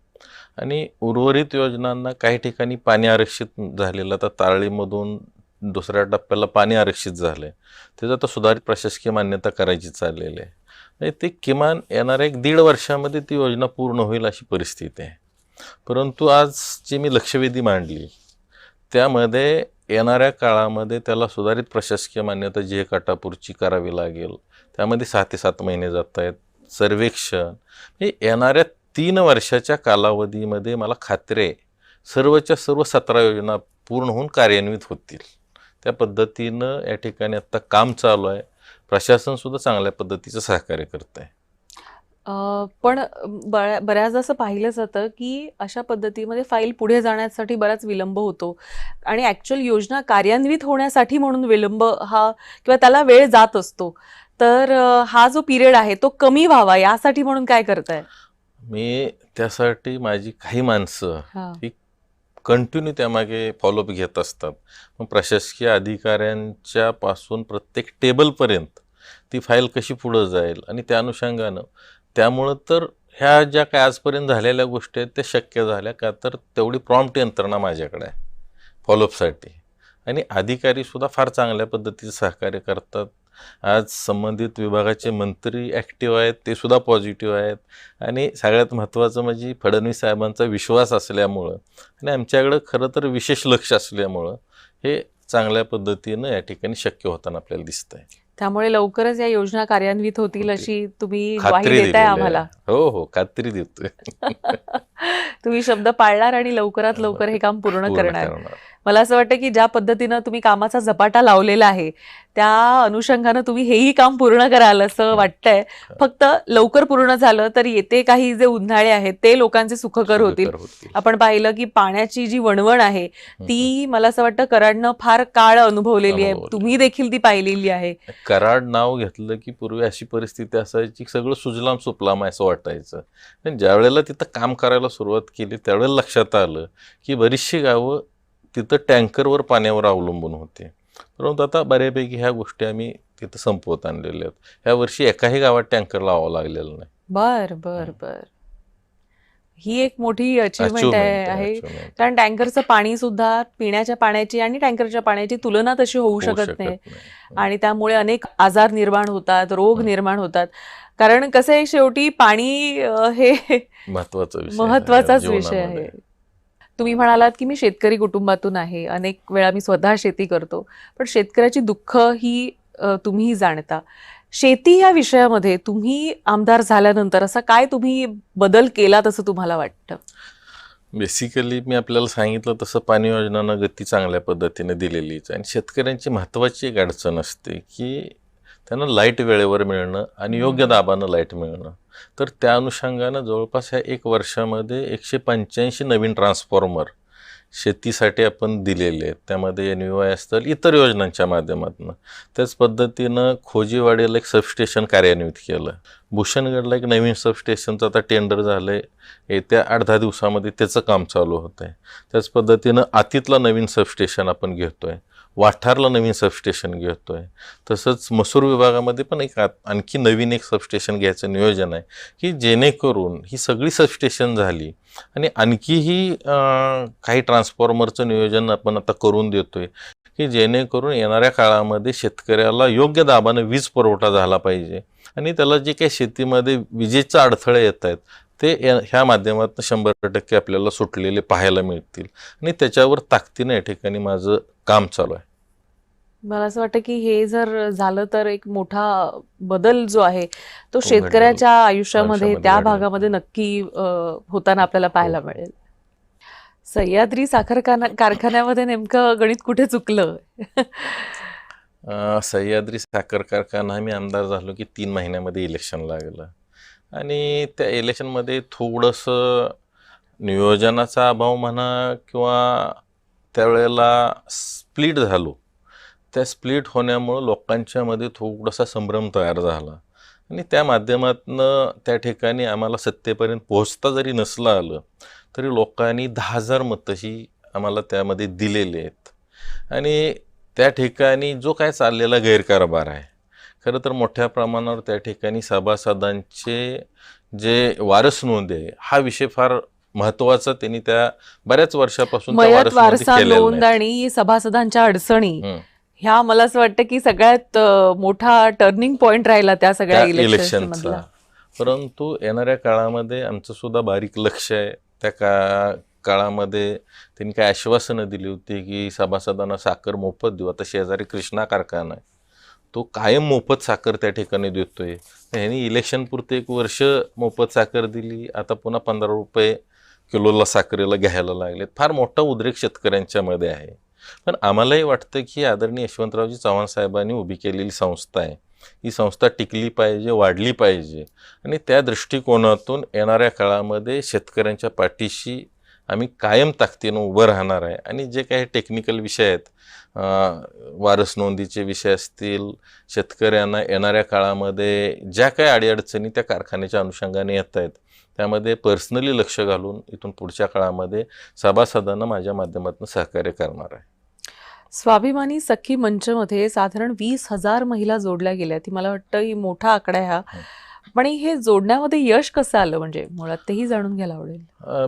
आणि उर्वरित योजनांना काही ठिकाणी पाणी आरक्षित झालेलं. आता तारळीमधून दुसऱ्या टप्प्याला पाणी आरक्षित झालं आहे, त्याचं आता सुधारित प्रशासकीय मान्यता करायची चाललेली आहे. म्हणजे ते किमान येणाऱ्या 1-1.5 वर्षामध्ये ती योजना पूर्ण होईल अशी परिस्थिती आहे. परंतु आज जी मी लक्षवेधी मांडली त्यामध्ये येणाऱ्या काळामध्ये त्याला सुधारित प्रशासकीय मान्यता जी एक अटापूरची करावी लागेल, त्यामध्ये 6 ते 7 महिने जात आहेत. सर्वेक्षण हे येणाऱ्या 3 वर्षाच्या कालावधीमध्ये मला खात्री आहे सर्वच्या सर्व 17 योजना पूर्ण होऊन कार्यान्वित होतील. त्या पद्धतीनं या ठिकाणी आत्ता काम चालू आहे. प्रशासनसुद्धा चांगल्या पद्धतीचं सहकार्य करत आहे. पण बऱ्याचदा असं पाहिलं जातं की अशा पद्धतीमध्ये फाईल पुढे जाण्यासाठी बराच विलंब होतो आणि ॲक्च्युअल योजना कार्यान्वित होण्यासाठी म्हणून विलंब हा किंवा त्याला वेळ जात असतो. तर हा जो पिरियड आहे तो कमी व्हावा यासाठी म्हणून काय करताय? मी त्यासाठी माझी काही माणसं हा. ही कंटिन्यू त्यामागे फॉलोअप घेत असतात. मग प्रशासकीय अधिकाऱ्यांच्या पासून प्रत्येक टेबलपर्यंत ती फाईल कशी पुढं जाईल आणि त्या अनुषंगानं त्यामुळं तर ह्या ज्या काय आजपर्यंत झालेल्या गोष्टी आहेत त्या शक्य झाल्या का तर तेवढी प्रॉम्प्ट यंत्रणा माझ्याकडे आहे फॉलोअपसाठी आणि अधिकारीसुद्धा फार चांगल्या पद्धतीचं सहकार्य करतात. आज संबंधित विभागाचे मंत्री ॲक्टिव्ह आहेत, ते सुद्धा पॉझिटिव्ह आहेत आणि सगळ्यात महत्त्वाचं म्हणजे फडणवीस साहेबांचा विश्वास असल्यामुळं आणि आमच्याकडं खरं तर विशेष लक्ष असल्यामुळं हे चांगल्या पद्धतीनं या ठिकाणी शक्य होताना आपल्याला दिसतंय. त्यामुळे लवकरच या योजना कार्यान्वित होतील अशी तुम्ही ग्वाही खात्री देताय दिलेली आम्हाला. आहे. हो हो, खात्री देतोय. तुम्ही शब्द पाळणार आणि लवकरात लवकर हे काम पूर्ण पूर्ण करणार. करणार. मला असं वाटतं की ज्या पद्धतीनं तुम्ही कामाचा झपाटा लावलेला आहे त्या अनुषंगानं तुम्ही हेही काम पूर्ण कराल असं वाटतंय. फक्त लवकर पूर्ण झालं तर येते काही जे उन्हाळे आहेत ते लोकांचे सुखकर होतील. आपण पाहिलं की पाण्याची जी वणवण आहे ती मला असं वाटतं कराडनं फार काळ अनुभवलेली आहे. अनुभवली. तुम्ही देखील ती पाहिलेली आहे. कराड नाव घेतलं की पूर्वी अशी परिस्थिती असायची की सगळं सुजलाम सुफलाम आहे असं वाटायचं. पण ज्या वेळेला तिथं काम करायला सुरुवात केली त्यावेळेला लक्षात आलं की बरीचशी गावं तिथं टँकरवर पाण्यावर अवलंबून होते. परंतु आता बऱ्यापैकी ह्या गोष्टी आम्ही तिथं संपवत आणलेल्या आहेत. ह्या वर्षी एकाही गावात टँकर लावावं लागलेलं नाही. बर बर बर ही एक मोठी अचीवमेंट आहे. achievement. कारण टँकरचं पाणी सुद्धा पिण्याच्या पाण्याची आणि टँकरच्या पाण्याची तुलना तशी होऊ शकत नाही आणि त्यामुळे अनेक आजार निर्माण होतात, रोग निर्माण होतात. कारण कसं आहे शेवटी पाणी हे महत्वाचाच विषय आहे. तुम्ही म्हणालात की मी शेतकरी कुटुंबातून आहे, अनेक वेळा मी स्वतः शेती करतो, पण शेतकऱ्याची दुःख ही तुम्हीही जाणता. शेती या विषयामध्ये तुम्ही आमदार झाल्यानंतर असा काय तुम्ही बदल केला तसं तुम्हाला वाटतं? बेसिकली मी आपल्याला सांगितलं तसं पाणी योजनांना गती चांगल्या पद्धतीने दिलेलीच आणि शेतकऱ्यांची महत्त्वाची एक अडचण असते की त्यांना लाईट वेळेवर मिळणं आणि योग्य दाबानं लाईट मिळणं. तर त्या अनुषंगानं जवळपास ह्या 1 वर्षामध्ये 185 नवीन ट्रान्सफॉर्मर शेतीसाठी आपण दिलेले आहेत. त्यामध्ये NVY असतील इतर योजनांच्या माध्यमातून. त्याच पद्धतीनं खोजीवाडीला एक सबस्टेशन कार्यान्वित केलं. भूषणगडला एक नवीन सबस्टेशनचं आता टेंडर झालं आहे, येत्या 8-10 दिवसामध्ये त्याचं काम चालू होतं आहे. त्याच पद्धतीनं आतीतला नवीन सबस्टेशन आपण घेतो आहे, वाठारला नवीन सबस्टेशन घेतो आहे. तसंच मसूर विभागामध्ये पण एक आणखी नवीन एक सबस्टेशन घ्यायचं नियोजन आहे की जेणेकरून ही सगळी सबस्टेशन झाली आणि आणखीही काही ट्रान्सफॉर्मरचं नियोजन आपण आता करून देतो आहे की जेणेकरून येणाऱ्या काळामध्ये शेतकऱ्याला योग्य दाबाने वीज पुरवठा झाला पाहिजे आणि त्याला जे काही शेतीमध्ये विजेचे अडथळे येत आहेत ते ह्या माध्यमातून 100% आपल्याला सुटलेले पाहायला मिळतील आणि त्याच्यावर ताकदीने या ठिकाणी माझं काम चालू आहे. मला असं वाटतं की हे जर झालं तर एक मोठा बदल जो आहे तो घडेल. शेतकऱ्याच्या आयुष्यामध्ये आयुष्यामध्ये त्या घडेल. भागामध्ये नक्की होताना आपल्याला पाहायला मिळेल. सह्याद्री साखर कारखान्यामध्ये नेमकं गणित कुठे चुकलं? सह्याद्री साखर कारखाना मी आमदार झालो की 3 महिन्यामध्ये इलेक्शन लागलं आणि त्या इलेक्शनमध्ये थोडंसं नियोजनाचा अभाव म्हणा किंवा त्यावेळेला स्प्लिट झालो. त्या स्प्लिट होण्यामुळं लोकांच्यामध्ये थोडासा संभ्रम तयार झाला आणि त्या माध्यमातून त्या ठिकाणी आम्हाला सत्तेपर्यंत पोहोचता जरी नसलं आलं तरी लोकांनी 10,000 मतं ही आम्हाला त्यामध्ये दिलेली आहेत आणि त्या ठिकाणी जो काय चाललेला गैरकारभार आहे खरं तर मोठ्या प्रमाणावर त्या ठिकाणी सभासदांचे जे वारस नोंद आहे हा विषय फार महत्त्वाचा त्यांनी त्या बऱ्याच वर्षापासून त्या मयत वारस नोंदी वारसा केलेल्या नोंद नाहीत. आणि सभासदांच्या अडचणी हं. ह्या मला असं वाटतं की सगळ्यात मोठा टर्निंग पॉइंट राहिला त्या सगळ्या त्या इलेक्शन इलेक्शनचा. परंतु येणाऱ्या काळामध्ये आमचं सुद्धा बारीक लक्ष आहे. त्या काळामध्ये त्यांनी काय आश्वासनं दिली होती की सभासदांना साखर मोफत देऊ. आता शेजारी कृष्णा कारखाना आहे तो कायम मोफत साखर त्या ठिकाणी देतोय. ह्यांनी इलेक्शनपुरते 1 वर्ष मोफत साखर दिली, आता पुन्हा 15 रुपये किलोला साखरेला घ्यायला लागलेत. फार मोठा उद्रेक शेतकऱ्यांच्यामध्ये आहे. पण आम्हालाही वाटतं की आदरणीय यशवंतरावजी चव्हाण साहेबांनी उभी केलेली संस्था आहे ही संस्था टिकली पाहिजे, वाढली पाहिजे आणि त्या दृष्टिकोनातून येणाऱ्या काळामध्ये शेतकऱ्यांच्या पाठीशी आम्ही कायम ताकदीनं उभं राहणार आहे आणि जे काही टेक्निकल विषय आहेत, वारस नोंदीचे विषय असतील, शेतकऱ्यांना येणाऱ्या काळामध्ये ज्या काही अडीअडचणी त्या कारखान्याच्या अनुषंगाने येत आहेत त्यामध्ये पर्सनली लक्ष घालून इथून पुढच्या काळामध्ये सभासदांना माझ्या माध्यमातून सहकार्य करणार आहे. स्वाभिमानी सखी मंचमध्ये साधारण 20,000 महिला जोडल्या गेल्या. ती मला वाटतं ही मोठा आकडा आहे हा. पण हे जोडण्यामध्ये यश कसं आलं म्हणजे मुळात तेही जाणून घ्यायला आवडेल.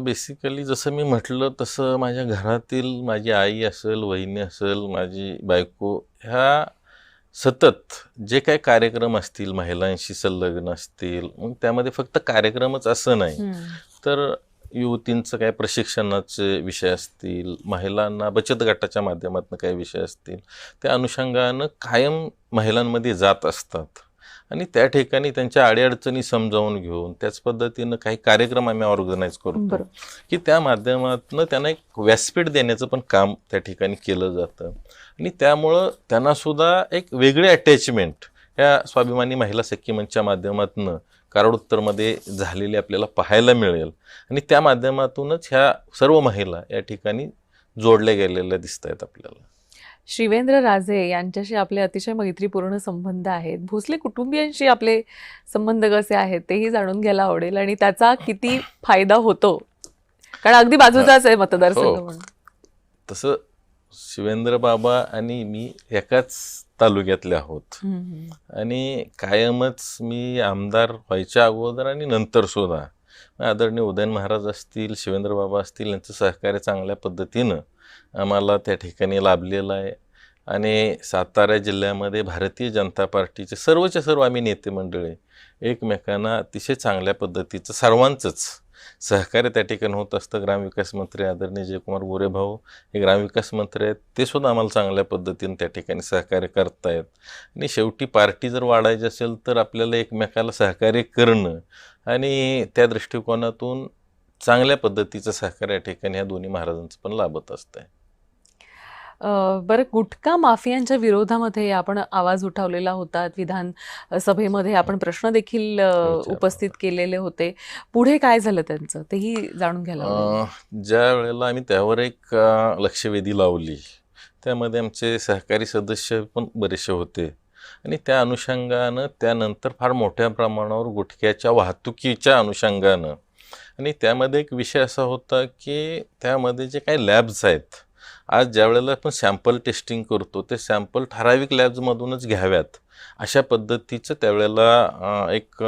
बेसिकली जसं मी म्हटलं तसं माझ्या घरातील माझी आई असेल, वहिनी असेल, माझी बायको ह्या सतत जे काही कार्यक्रम असतील महिलांशी संलग्न असतील मग त्यामध्ये फक्त कार्यक्रमच असं नाही तर युवतींचं काय प्रशिक्षणाचे विषय असतील, महिलांना बचत गटाच्या माध्यमातून काही विषय असतील त्या अनुषंगानं कायम महिलांमध्ये जात असतात आणि त्या ठिकाणी त्यांच्या अडीअडचणी समजावून घेऊन त्याच पद्धतीनं काही कार्यक्रम आम्ही ऑर्गनाईज करतो की त्या माध्यमातून त्यांना एक व्यासपीठ देण्याचं पण काम त्या ठिकाणी केलं जातं आणि त्यामुळं त्यांनासुद्धा एक वेगळी अटॅचमेंट ह्या स्वाभिमानी महिला सखी मंचच्या माध्यमातून कराड उत्तरमध्ये झालेली आपल्याला पाहायला मिळेल आणि त्या माध्यमातूनच ह्या सर्व महिला या ठिकाणी जोडल्या गेलेल्या दिसत आहेत आपल्याला. शिवेंद्र राजे यांच्याशी आपले अतिशय मैत्रीपूर्ण संबंध आहेत. भोसले कुटुंबियांशी आपले संबंध कसे आहेत तेही जाणून घ्यायला आवडेल आणि त्याचा किती फायदा होतो कारण अगदी बाजूचाच आहे मतदारसंघ म्हणून. तसं शिवेंद्र बाबा आणि मी एकाच तालुक्यातले आहोत आणि कायमच मी आमदार व्हायच्या अगोदर आणि नंतर सुद्धा आदरणीय उदयन महाराज असतील, शिवेंद्र बाबा असतील यांचं सहकार्य चांगल्या पद्धतीनं आम्हाला त्या ठिकाणी लाभलेलं आहे आणि सातारा जिल्ह्यामध्ये भारतीय जनता पार्टीचे सर्वच्या सर्व आम्ही नेते मंडळी एकमेकांना अतिशय चांगल्या पद्धतीचं सर्वांचंच सहकार्य त्या ठिकाणी होत असतं. ग्रामविकास मंत्री आदरणीय जयकुमार गोरे भाऊ हे ग्रामविकास मंत्री आहेत, ते सुद्धा आम्हाला चांगल्या पद्धतीने त्या ठिकाणी सहकार्य करतायत आणि शेवटी पार्टी जर वाढायची असेल तर आपल्याला एकमेकाला सहकार्य करणं आणि त्या दृष्टिकोनातून चांगल्या पद्धतीचं सहकार्य या ठिकाणी ह्या दोन्ही महाराजांचं पण लाभत असतंय. बरं, गुटखा माफियांच्या विरोधामध्ये आपण आवाज उठवलेला होता. विधान सभेमध्ये आपण प्रश्न देखील उपस्थित केलेले होते. पुढे काय झालं त्यांचं तेही जाणून घ्यायला आवडेल. ज्या वेळेला आम्ही त्यावर एक लक्षवेधी लावली त्यामध्ये आमचे सहकारी सदस्य पण बरेचसे होते आणि त्या अनुषंगानं त्यानंतर फार मोठ्या प्रमाणावर गुटख्याच्या वाहतुकीच्या अनुषंगानं आणि त्यामध्ये एक विषय असा होता की त्यामध्ये जे काही लॅब्स आहेत आज ज्या वेळेला आपण सॅम्पल टेस्टिंग करतो ते सॅम्पल ठराविक लॅब्समधूनच घ्याव्यात अशा पद्धतीचं त्यावेळेला एक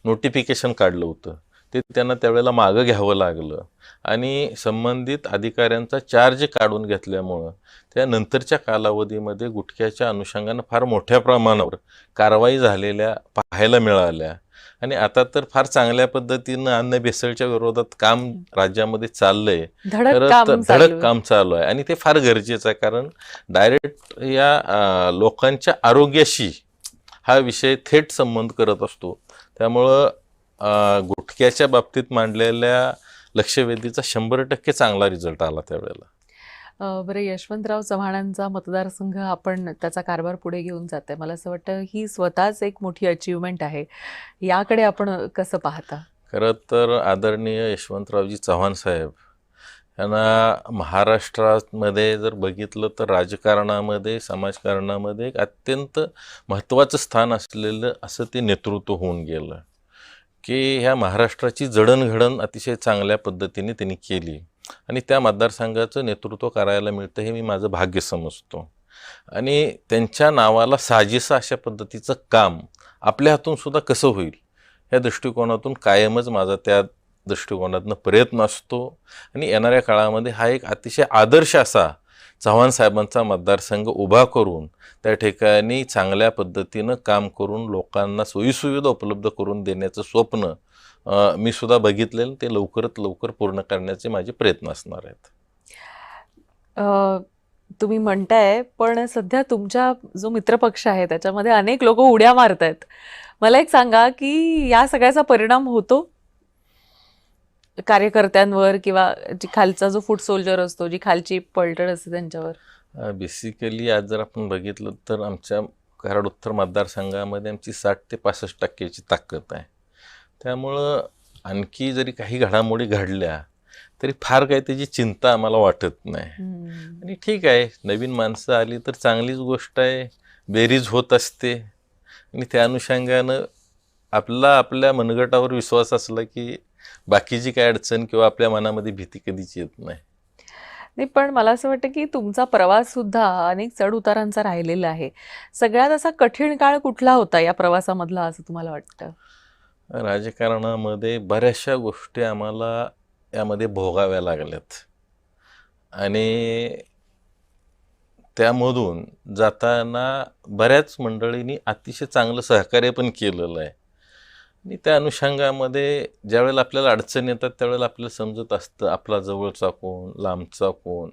नोटिफिकेशन काढलं होतं ते त्यांना त्यावेळेला मागं घ्यावं लागलं आणि संबंधित अधिकाऱ्यांचा चार्ज काढून घेतल्यामुळं त्या नंतरच्या कालावधीमध्ये गुटख्याच्या अनुषंगानं फार मोठ्या प्रमाणावर कारवाई झालेल्या पाहायला मिळाल्या. आणि आता तर फार चांगल्या पद्धतीनं अन्न भेसळच्या विरोधात काम राज्यामध्ये चाललंय. धडक खरं काम तर चालू धडक आहे. काम चालू आहे आणि ते फार गरजेचं आहे, कारण डायरेक्ट या लोकांच्या आरोग्याशी हा विषय थेट संबंध करत असतो. त्यामुळं गुटख्याच्या बाबतीत मांडलेल्या लक्षवेधीचा 100% चांगला रिझल्ट आला त्यावेळेला. बरं, यशवंतराव चव्हाणांचा मतदारसंघ आपण त्याचा कारभार पुढे घेऊन जाते, मला असं वाटतं ही स्वतःच एक मोठी अचीवमेंट आहे. याकडे आपण कसं पाहता? खरं तर आदरणीय यशवंतरावजी चव्हाण साहेब यांना महाराष्ट्रामध्ये जर बघितलं तर राजकारणामध्ये, समाजकारणामध्ये एक अत्यंत महत्त्वाचं स्थान असलेलं असं ते नेतृत्व होऊन गेलं, की ह्या महाराष्ट्राची जडणघडण अतिशय चांगल्या पद्धतीने त्यांनी केली आणि त्या मतदारसंघाचं नेतृत्व करायला मिळतं हे मी माझं भाग्य समजतो. आणि त्यांच्या नावाला साजेसं अशा पद्धतीचं काम आपल्या हातून सुद्धा कसं होईल या दृष्टिकोनातून कायमच माझा त्या दृष्टिकोनातून प्रयत्न असतो. आणि येणाऱ्या काळामध्ये हा एक अतिशय आदर्श असा चव्हाण साहेबांचा मतदारसंघ उभा करून त्या ठिकाणी चांगल्या पद्धतीनं काम करून लोकांना सोयीसुविधा उपलब्ध करून देण्याचं स्वप्न मी सुद्धा बघितलेलं, ते लवकरात लवकर पूर्ण करण्याचे माझे प्रयत्न असणार आहेत. तुम्ही म्हणताय, पण सध्या तुमचा जो मित्रपक्ष आहे त्याच्यामध्ये अनेक लोक उड्या मारतायत. मला एक सांगा की या सगळ्याचा परिणाम होतो कार्यकर्त्यांवर किंवा जी खालचा जो फूट सोल्जर असतो, जी खालची पलटण असते त्यांच्यावर? बेसिकली आज जर आपण बघितलं तर आमच्या कराड उत्तर मतदारसंघामध्ये आमची 60 ते 65% ताकद आहे. त्यामुळं आणखी जरी काही घडामोडी घडल्या तरी फार काही त्याची चिंता आम्हाला वाटत नाही. आणि ठीक आहे, नवीन माणसं आली तर चांगलीच गोष्ट आहे, बेरीज होत असते आणि त्या अनुषंगानं आपल्या मनगटावर विश्वास असला की बाकीची काय अडचण किंवा आपल्या मनामध्ये भीती कधीच येत नाही. नाही, पण मला असं वाटतं की तुमचा प्रवास सुद्धा अनेक चढ उतारांचा राहिलेला आहे. सगळ्यात असा कठीण काळ कुठला होता या प्रवासामधला असं तुम्हाला वाटतं? राजकारणामध्ये बऱ्याचशा गोष्टी आम्हाला यामध्ये भोगाव्या लागल्यात आणि त्यामधून जाताना बऱ्याच मंडळींनी अतिशय चांगलं सहकार्य पण केलेलं आहे. आणि त्या अनुषंगामध्ये ज्यावेळेला आपल्याला अडचण येतात त्यावेळेला आपल्याला समजत असतं आपला जवळचा कोण, लांबचा कोण.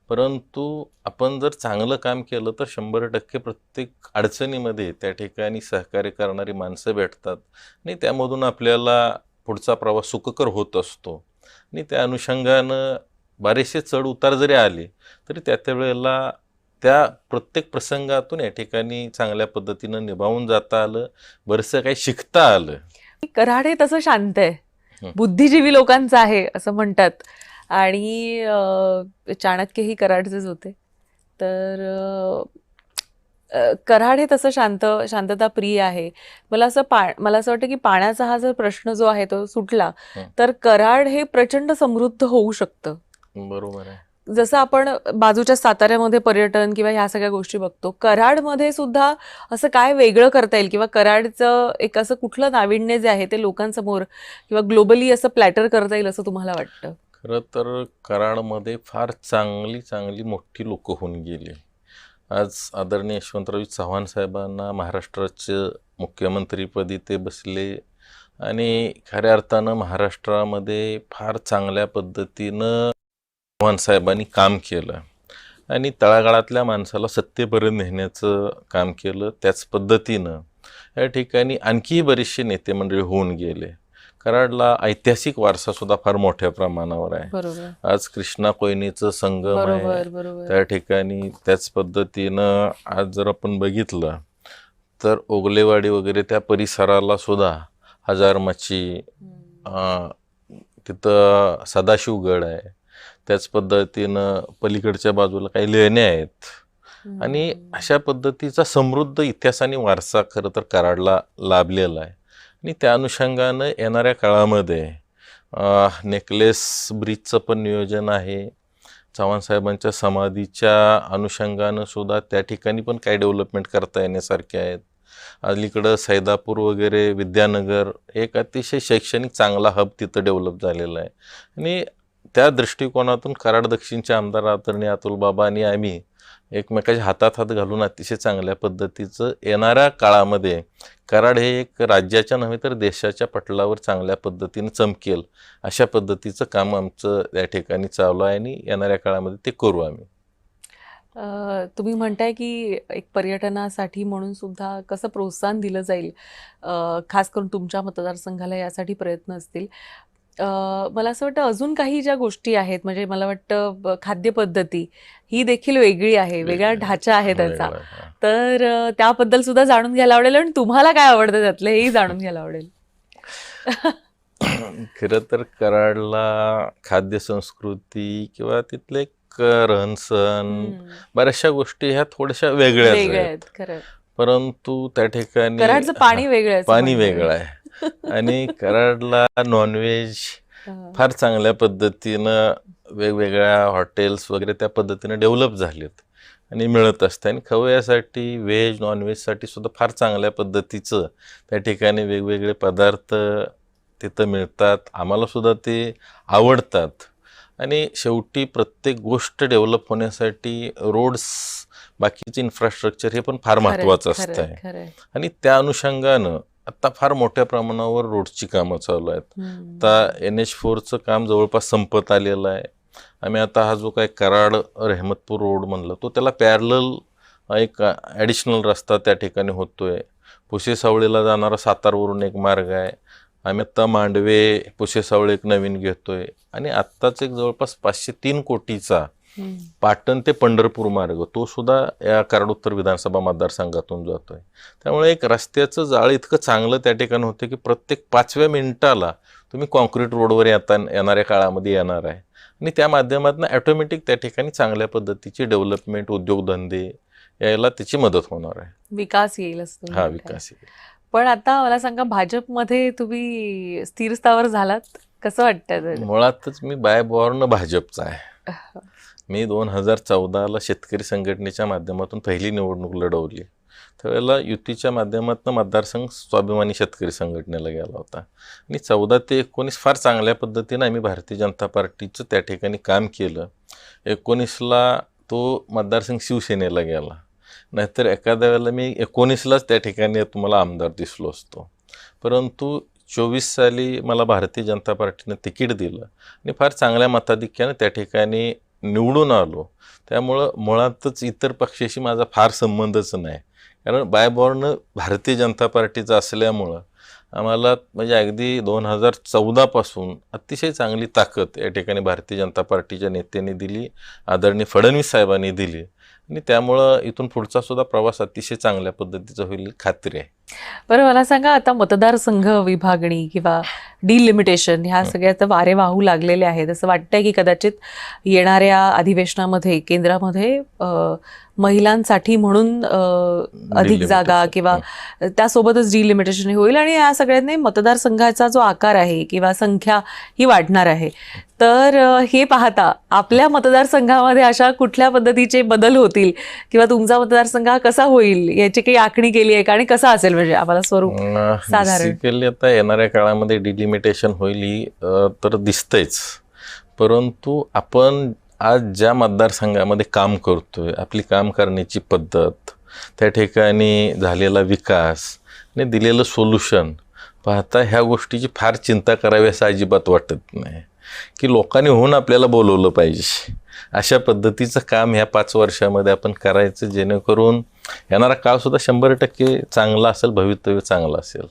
परंतु आपण जर चांगलं काम केलं तर 100% प्रत्येक अडचणीमध्ये त्या ठिकाणी सहकार्य करणारी माणसं भेटतात आणि त्यामधून आपल्याला पुढचा प्रवास सुखकर होत असतो. आणि त्या अनुषंगानं बरेचसे चढ उतार जरी आले तरी त्या वेळेला त्या प्रत्येक प्रसंगातून या ठिकाणी चांगल्या पद्धतीनं निभावून जाता आलं, बरंचसं काही शिकता आलं. कराड हे तसं शांत आहे, हं. बुद्धिजीवी लोकांचं आहे असं म्हणतात. आणि चाणक्यही कराडचेच होते. तर कराड हे तसं शांतता प्रिय आहे. मला असं वाटतं की पाण्याचा हा जर प्रश्न जो आहे तो सुटला तर कराड हे प्रचंड समृद्ध होऊ शकतं. बरोबर आहे. जसं आपण बाजूच्या साताऱ्यामध्ये पर्यटन किंवा ह्या सगळ्या गोष्टी बघतो, कराडमध्ये सुद्धा असं काय वेगळं करता येईल किंवा कराडचं एक असं कुठलं नाविन्य जे आहे ते लोकांसमोर किंवा ग्लोबली असं प्लॅटर करता येईल असं तुम्हाला वाटतं? खरं तर कराडमध्ये फार चांगली मोठी लोक होऊन गेली. आज आदरणीय यशवंतराव चव्हाण साहेबांना महाराष्ट्राचे मुख्यमंत्रीपदी ते बसले आणि खऱ्या अर्थानं महाराष्ट्रामध्ये फार चांगल्या पद्धतीनं चव्हाण साहेबांनी काम केलं आणि तळागाळातल्या माणसाला सत्तेपर्यंत नेण्याचं काम केलं. त्याच पद्धतीनं या ठिकाणी आणखीही बरेचसे नेते मंडळी होऊन गेले. कराडला ऐतिहासिक वारसा सुद्धा फार मोठ्या प्रमाणावर आहे. बरोबर आज कृष्णा कोयनेचं संगम आहे बरोबर बरोबर त्या ठिकाणी. त्याच पद्धतीनं आज जर आपण बघितलं तर ओगलेवाडी वगैरे त्या परिसराला सुद्धा हजारमाची, तिथं सदाशिवगड आहे. त्याच पद्धतीनं पलीकडच्या बाजूला काही लेण्या आहेत आणि अशा पद्धतीचा समृद्ध इतिहास आणि वारसा खरं तर कराडला लाभलेला आहे. आणि त्या अनुषंगानं येणाऱ्या काळामध्ये नेकलेस ब्रिजचं पण नियोजन आहे. चव्हाण साहेबांच्या समाधीच्या अनुषंगानं सुद्धा त्या ठिकाणी पण काही डेव्हलपमेंट करता येण्यासारखे आहेत. अलीकडं सैदापूर वगैरे विद्यानगर एक अतिशय शैक्षणिक चांगला हब तिथं डेव्हलप झालेला आहे. आणि त्या दृष्टिकोनातून कराड दक्षिणचे आमदार आदरणीय अतुल बाबा आणि आम्ही एकमेकाच्या हातात हात घालून अतिशय चांगल्या पद्धतीचं येणाऱ्या काळामध्ये कराड हे एक राज्याच्या नव्हे तर देशाच्या पटलावर चांगल्या पद्धतीनं चमकेल अशा पद्धतीचं काम आमचं या ठिकाणी चालू आहे आणि येणाऱ्या काळामध्ये ते करू आम्ही. तुम्ही म्हणताय की एक पर्यटनासाठी म्हणून सुद्धा कसं प्रोत्साहन दिलं जाईल, खास करून तुमच्या मतदारसंघाला यासाठी प्रयत्न असतील. मला असं वाटतं अजून काही ज्या गोष्टी आहेत, म्हणजे मला वाटतं खाद्यपद्धती ही देखील वेगळी आहे, वेगळा ढाचा आहे त्याचा. तर त्याबद्दल सुद्धा जाणून घ्यायला आवडेल आणि तुम्हाला काय आवडतं त्यातलं हेही जाणून घ्यायला आवडेल. खरं तर कराडला खाद्य संस्कृती किंवा तिथले रहनसहन बऱ्याचशा गोष्टी ह्या थोड्याशा वेगळ्याच वेगळे आहेत. आहेत खरं. परंतु त्या ठिकाणी कराडचं पाणी वेगळं आहे असं पाणी म्हणतात. वेगळं आहे आणि कराडला नॉनव्हेज फार चांगल्या पद्धतीनं वेगवेगळ्या हॉटेल्स वगैरे त्या पद्धतीनं डेव्हलप झालेत आणि मिळत असते. आणि खवय्यासाठी व्हेज नॉनव्हेजसाठी सुद्धा फार चांगल्या पद्धतीचं त्या ठिकाणी वेगवेगळे पदार्थ तिथं मिळतात. आम्हाला सुद्धा ते आवडतात. आणि शेवटी प्रत्येक गोष्ट डेव्हलप होण्यासाठी रोड्स बाकीचे इन्फ्रास्ट्रक्चर हे पण फार महत्त्वाचं असतं आहे. आणि त्या अनुषंगानं आता फार मोठ्या प्रमाणावर रोडची कामं चालू आहेत. आता NH4चं काम जवळपास संपत आलेलं आहे. आम्ही आता हा जो काय कराड रहमतपूर रोड म्हणलं तो त्याला पॅरलल एक ॲडिशनल रस्ता त्या ठिकाणी होतोय. पुशेसावळीला जाणारा सातारवरून एक मार्ग आहे. आम्ही आत्ता मांडवे पुशेसावळी एक नवीन घेतोय आणि आत्ताच एक जवळपास 503 कोटीचा पाटण ते पंढरपूर मार्ग तो सुद्धा या कराड उत्तर विधानसभा मतदारसंघातून जातोय. त्यामुळे एक रस्त्याचं जाळं इतकं चांगलं त्या ठिकाणी होतं की प्रत्येक 5व्या मिनिटाला तुम्ही कॉन्क्रीट रोडवर येणाऱ्या काळामध्ये येणार आहे. आणि त्या माध्यमातून ॲटोमॅटिक त्या ठिकाणी चांगल्या पद्धतीची डेव्हलपमेंट उद्योगधंदे यायला त्याची मदत होणार आहे. विकास येईल असं हा विकास येईल. पण आता मला सांगा, भाजपमध्ये तुम्ही स्थिर स्थावर झालात, कसं वाटतं? मुळातच मी बाय बॉर्न भाजपचा आहे. मी 2014ला शेतकरी संघटनेच्या माध्यमातून पहिली निवडणूक लढवली. त्यावेळेला युतीच्या माध्यमातून मतदारसंघ स्वाभिमानी शेतकरी संघटनेला गेला होता. आणि 14 ते 19 फार चांगल्या पद्धतीनं आम्ही भारतीय जनता पार्टीचं त्या ठिकाणी काम केलं. 19ला तो मतदारसंघ शिवसेनेला गेला. नाहीतर एखाद्या वेळेला मी 19लाच त्या ठिकाणी तुम्हाला आमदार दिसलो असतो. परंतु 24 साली मला भारतीय जनता पार्टीनं तिकीट दिलं आणि फार चांगल्या मताधिक्यानं त्या ठिकाणी निवडून आलो. त्यामुळं मुळातच इतर पक्षाशी माझा फार संबंधच नाही. कारण बायबॉर्न भारतीय जनता पार्टीचं असल्यामुळं आम्हाला म्हणजे अगदी 2014पासून अतिशय चांगली ताकद या ठिकाणी भारतीय जनता पार्टीच्या नेत्यांनी दिली, आदरणीय फडणवीस साहेबांनी दिली. आणि त्यामुळं इथून पुढचा सुद्धा प्रवास अतिशय चांगल्या पद्धतीचा होईल खात्री आहे. बरं, मला सांगा, आता मतदारसंघ विभागणी किंवा डिलिमिटेशन ह्या सगळ्याचे वारे वाहू लागलेले आहेत. असं वाटतंय की कदाचित येणाऱ्या अधिवेशनामध्ये केंद्रामध्ये महिलांसाठी म्हणून अधिक जागा किंवा त्यासोबतच डिलिमिटेशन होईल आणि या सगळ्यांनी मतदारसंघाचा जो आकार आहे किंवा संख्या ही वाढणार आहे. तर हे पाहता आपल्या मतदारसंघामध्ये अशा कुठल्या पद्धतीचे बदल होतील किंवा तुमचा मतदारसंघ कसा होईल याची काही आखणी केली आहे का आणि कसा असेल, म्हणजे आम्हाला स्वरूप साधारण? बेसिकली आता येणाऱ्या काळामध्ये डिलिमिटेशन होईल ही तर दिसतंयच. परंतु आपण आज ज्या मतदारसंघामध्ये काम करतोय, आपली काम करण्याची पद्धत, त्या ठिकाणी झालेला विकास आणि दिलेलं सोल्युशन पाहता ह्या गोष्टीची फार चिंता करावी असं अजिबात वाटत नाही की लोकांनी होऊन आपल्याला बोलवलं पाहिजे. अशा पद्धतीचं काम ह्या 5 वर्षामध्ये आपण करायचं, जेणेकरून येणारा काळसुद्धा 100% चांगला असेल, भवितव्य चांगलं असेल.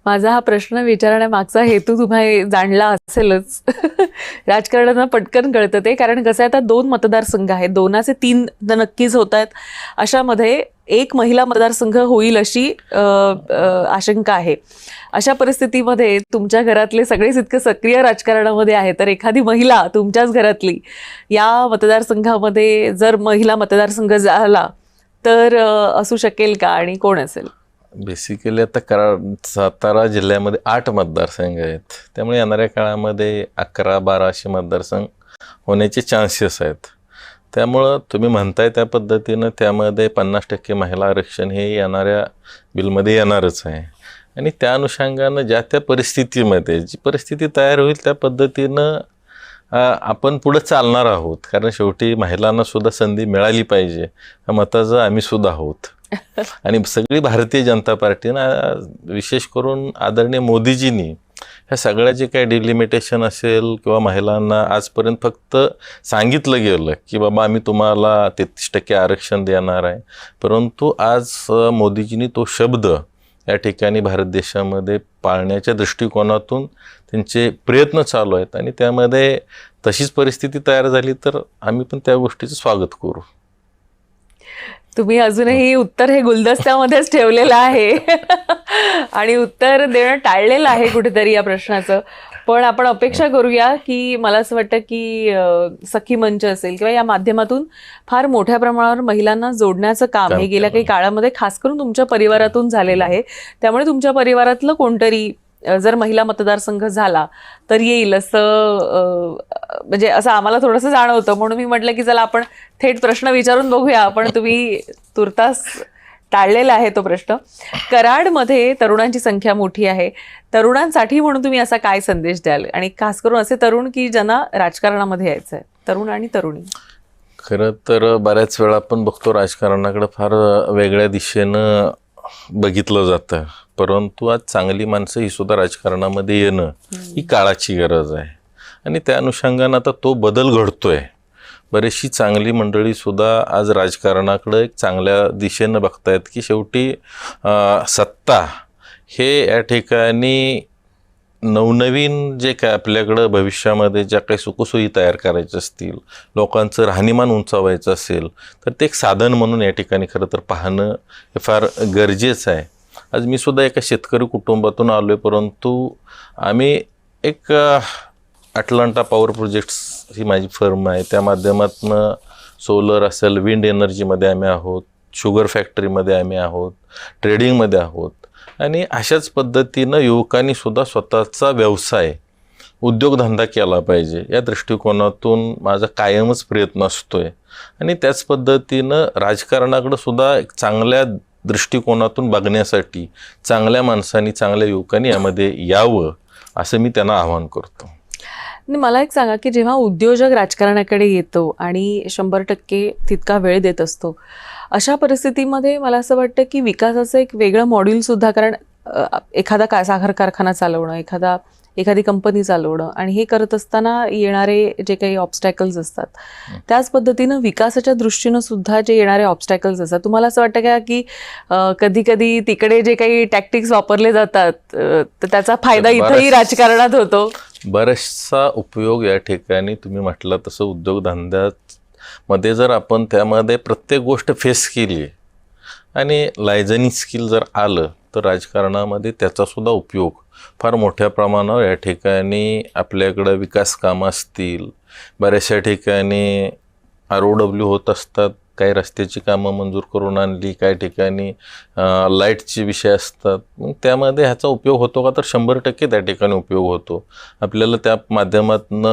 माझा हा प्रश्न विचारण्यामागचा हेतू तुम्हाला जाणला असेलच. राजकारणाला पटकन कळतं ते, कारण कसं आहे, आता 2 मतदारसंघ आहेत, 2चे 3 नक्कीच होत आहेत. अशामध्ये एक महिला मतदारसंघ होईल अशी आशंका आहे. अशा परिस्थितीमध्ये तुमच्या घरातले सगळेच इतकं सक्रिय राजकारणामध्ये आहे, तर एखादी महिला तुमच्याच घरातली या मतदारसंघामध्ये जर महिला मतदारसंघ झाला तर असू शकेल का आणि कोण असेल? बेसिकली आता सातारा जिल्ह्यामध्ये 8 मतदारसंघ आहेत. त्यामुळे येणाऱ्या काळामध्ये 11-12 असे मतदारसंघ होण्याचे चान्सेस आहेत. त्यामुळं तुम्ही म्हणताय त्या पद्धतीनं त्यामध्ये 50% महिला आरक्षण हे येणाऱ्या बिलमध्ये येणारच आहे. आणि त्या अनुषंगानं ज्या त्या परिस्थितीमध्ये जी परिस्थिती तयार होईल त्या पद्धतीनं आपण पुढं चालणार आहोत. कारण शेवटी महिलांना सुद्धा संधी मिळाली पाहिजे या मताचं आम्ही सुद्धा आहोत. आणि सगळी भारतीय जनता पार्टीनं विशेष करून आदरणीय मोदीजींनी ह्या सगळ्या जे काही डिलिमिटेशन असेल किंवा महिलांना आजपर्यंत फक्त सांगितलं गेलं की बाबा आम्ही तुम्हाला 33% आरक्षण देणार आहे, परंतु आज मोदीजींनी तो शब्द या ठिकाणी भारत देशामध्ये पाळण्याच्या दृष्टिकोनातून त्यांचे प्रयत्न चालू आहेत. आणि त्यामध्ये तशीच परिस्थिती तयार झाली तर आम्ही पण त्या गोष्टीचं स्वागत करू. तुम्ही अजूनही उत्तर हे गुलदस्त्यामध्येच ठेवलेलं आहे आणि उत्तर देणं टाळलेलं आहे कुठेतरी या प्रश्नाचं. पण आपण अपेक्षा करूया की मला असं वाटतं की सखी मंच असेल किंवा या माध्यमातून फार मोठ्या प्रमाणावर महिलांना जोडण्याचं काम हे गेल्या काही काळामध्ये खास करून तुमच्या परिवारातून झालेलं आहे. त्यामुळे तुमच्या परिवारातलं कोणतरी जर महिला मतदारसंघ झाला तर येईल असं म्हणजे असं आम्हाला थोडंसं जाणवतं. म्हणून मी म्हटलं की चला आपण थेट प्रश्न विचारून बघूया. पण तुम्ही तुर्तास टाळलेला आहे तो प्रश्न. कराडमध्ये तरुणांची संख्या मोठी आहे. तरुणांसाठी म्हणून तुम्ही असा काय संदेश द्याल, आणि खास करून असे तरुण की ज्यांना राजकारणामध्ये यायचं आहे, तरुण आणि तरुणी? खरं तर बऱ्याच वेळा आपण बघतो राजकारणाकडे फार वेगळ्या दिशेनं बघितलं जातं, परंतु आज चांगली माणसं ही सुद्धा राजकारणामध्ये येणं ही काळाची गरज आहे. आणि त्या अनुषंगानं आता तो बदल घडतोय. बरीचशी चांगली मंडळी सुद्धा आज राजकारणाकडे एक चांगल्या दिशेनं बघतायत की शेवटी सत्ता हे या ठिकाणी नवनवीन जे काय आपल्याकडं भविष्यामध्ये ज्या काही सुखसोयी तयार करायच्या असतील, लोकांचं राहणीमान उंचावायचं असेल तर ते एक साधन म्हणून या ठिकाणी खरं तर पाहणं हे फार गरजेचं आहे. आज मी सुद्धा एका शेतकरी कुटुंबातून आलो आहे, परंतु आम्ही एक अटलांटा पॉवर प्रोजेक्ट्स ही माझी फर्म आहे, त्या माध्यमातून सोलर असेल, विंड एनर्जीमध्ये आम्ही आहोत, शुगर फॅक्टरीमध्ये आम्ही आहोत, ट्रेडिंगमध्ये आहोत. आणि अशाच पद्धतीनं युवकांनी सुद्धा स्वतःचा व्यवसाय उद्योगधंदा केला पाहिजे या दृष्टिकोनातून माझा कायमच प्रयत्न असतोय. आणि त्याच पद्धतीनं राजकारणाकडं सुद्धा एक चांगल्या दृष्टिकोनातून बघण्यासाठी चांगल्या माणसांनी, चांगल्या युवकांनी यामध्ये यावं असं मी त्यांना आवाहन करतो. मला एक सांगा की जेव्हा उद्योजक राजकारणाकडे येतो आणि 100% तितका वेळ देत असतो, अशा परिस्थितीमध्ये मला असं वाटतं की विकासाचं एक वेगळं मॉड्यूल सुद्धा, कारण एखादा साखर कारखाना चालवणं, एखादी कंपनी चालवणं आणि हे करत असताना येणारे जे काही ऑब्स्टॅकल्स असतात, त्याच पद्धतीनं विकासाच्या दृष्टीनं सुद्धा जे येणारे ऑब्स्टॅकल्स असतात, तुम्हाला असं वाटतं का की कधी कधी तिकडे जे काही टॅक्टिक्स वापरले जातात तर त्याचा फायदा इथंही राजकारणात होतो? बराचसा उपयोग या ठिकाणी तुम्ही म्हटलं तसं उद्योगधंद्यामध्ये जर आपण त्यामध्ये प्रत्येक गोष्ट फेस केली आणि लायझनिंग स्किल जर आलं तर राजकारणामध्ये त्याचासुद्धा उपयोग फार मोठ्या प्रमाणावर या ठिकाणी आपल्याकडं विकास कामं असतील, बऱ्याचशा ठिकाणी ROW होत असतात, काही रस्त्याची कामं मंजूर करून आणली, काही ठिकाणी लाईटचे विषय असतात. मग त्यामध्ये ह्याचा उपयोग होतो का? तर 100% त्या ठिकाणी उपयोग होतो. आपल्याला त्या माध्यमातून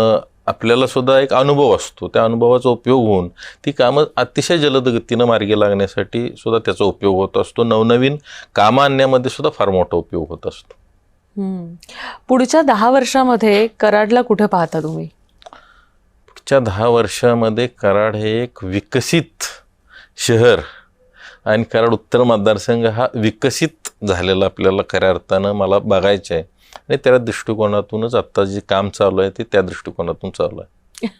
आपल्याला सुद्धा एक अनुभव असतो, त्या अनुभवाचा उपयोग होऊन ती कामं अतिशय जलद गतीनं मार्गी लागण्यासाठी सुद्धा त्याचा उपयोग होत असतो. नवनवीन कामं आणण्यामध्ये सुद्धा फार मोठा उपयोग होत असतो. पुढच्या 10 वर्षामध्ये कराडला कुठे पाहता तुम्ही? पुढच्या 10 वर्षामध्ये कराड हे एक विकसित शहर आणि कराड उत्तर मतदारसंघ हा विकसित झालेला आपल्याला खऱ्या अर्थानं मला बघायचं आहे. आणि त्या दृष्टिकोनातूनच आता जे काम चालू आहे ते त्या दृष्टिकोनातून चालू आहे.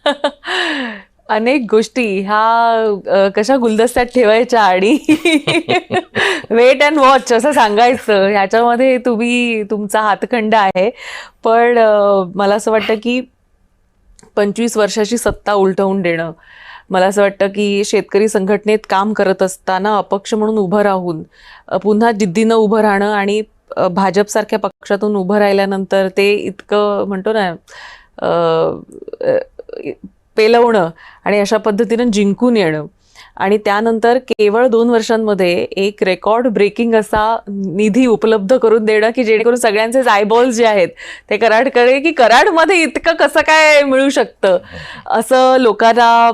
अनेक गोष्टी ह्या कशा गुलदस्त्यात ठेवायच्या आणि वेट अँड वॉच असं सांगायचं, ह्याच्यामध्ये तुमचा हातखंड आहे. पण मला असं वाटतं की 25 वर्षाची सत्ता उलटवून देणं, मला असं वाटतं की शेतकरी संघटनेत काम करत असताना अपक्ष म्हणून उभं राहून पुन्हा जिद्दीनं उभं राहणं आणि भाजपसारख्या पक्षातून उभं राहिल्यानंतर ते इतकं म्हणतो ना पेलवणं आणि अशा पद्धतीनं जिंकून येणं, आणि त्यानंतर केवळ 2 वर्षांमध्ये एक रेकॉर्ड ब्रेकिंग असा निधी उपलब्ध करून देणं की जेणेकरून सगळ्यांचे आयबॉल्स जे आहेत ते कराडकडे, की कराडमध्ये इतकं कसं काय मिळू शकतं असं लोकांना,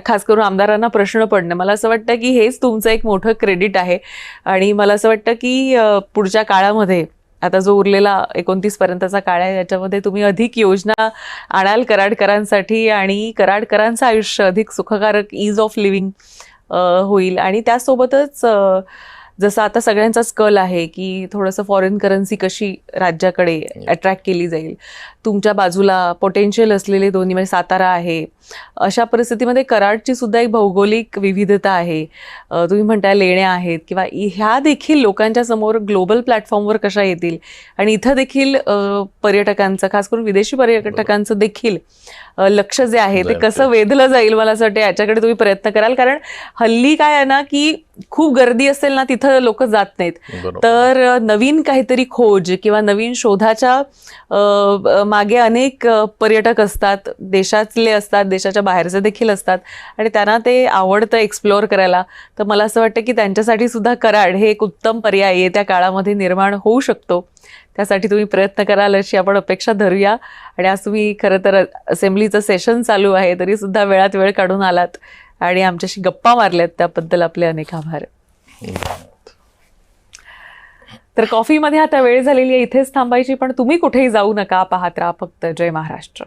खास करून आमदारांना प्रश्न पडणं. मला असं वाटतं की हेच तुमचं एक मोठं क्रेडिट आहे. आणि मला असं वाटतं की पुढच्या काळामध्ये आता जो उरलेला 29 पर्यंतचा काळ आहे याच्यामध्ये तुम्ही अधिक योजना आणाल कराडकरांसाठी आणि कराडकरांचं आयुष्य अधिक सुखकारक, ईज ऑफ लिव्हिंग होईल. आणि त्यासोबतच जसं आता सगळ्यांचाच कल आहे की थोडंसं फॉरेन करन्सी कशी राज्याकडे अट्रॅक्ट केली जाईल. तुमच्या बाजूला पोटेन्शियल असलेले दोन्ही म्हणजे सातारा आहे, अशा परिस्थितीमध्ये कराडची सुद्धा एक भौगोलिक विविधता आहे. तुम्ही म्हणताय लेण्या आहेत किंवा ह्या देखील लोकांच्या समोर ग्लोबल प्लॅटफॉर्मवर कशा येतील आणि इथं देखील पर्यटकांचं, खास करून विदेशी पर्यटकांचं देखील लक्ष जे आहे ते कसं वेधलं जाईल, मला असं वाटतं याच्याकडे तुम्ही प्रयत्न कराल. कारण हल्ली काय आहे ना की खूप गर्दी असेल ना तिथं लोक जात नाहीत. तर नवीन काहीतरी खोज किंवा नवीन शोधाच्या मागे अनेक पर्यटक असतात, देशातले असतात, देशाच्या बाहेरचे देखील असतात आणि त्यांना ते आवडतं एक्सप्लोअर करायला. तर मला असं वाटतं की त्यांच्यासाठी सुद्धा कराड हे एक उत्तम पर्याय येत्या काळामध्ये निर्माण होऊ शकतो. त्यासाठी तुम्ही प्रयत्न कराल अशी आपण अपेक्षा धरूया. आणि आज तुम्ही खरं तर असेंब्लीचं सेशन चालू आहे तरी सुद्धा वेळात वेळ काढून आलात आणि आमच्याशी गप्पा मारल्यात, त्याबद्दल आपले अनेक आभार. तर कॉफीमध्ये आता वेळ झालेली आहे इथेच थांबायची, पण तुम्ही कुठेही जाऊ नका, पाहत राहा फक्त जय महाराष्ट्र.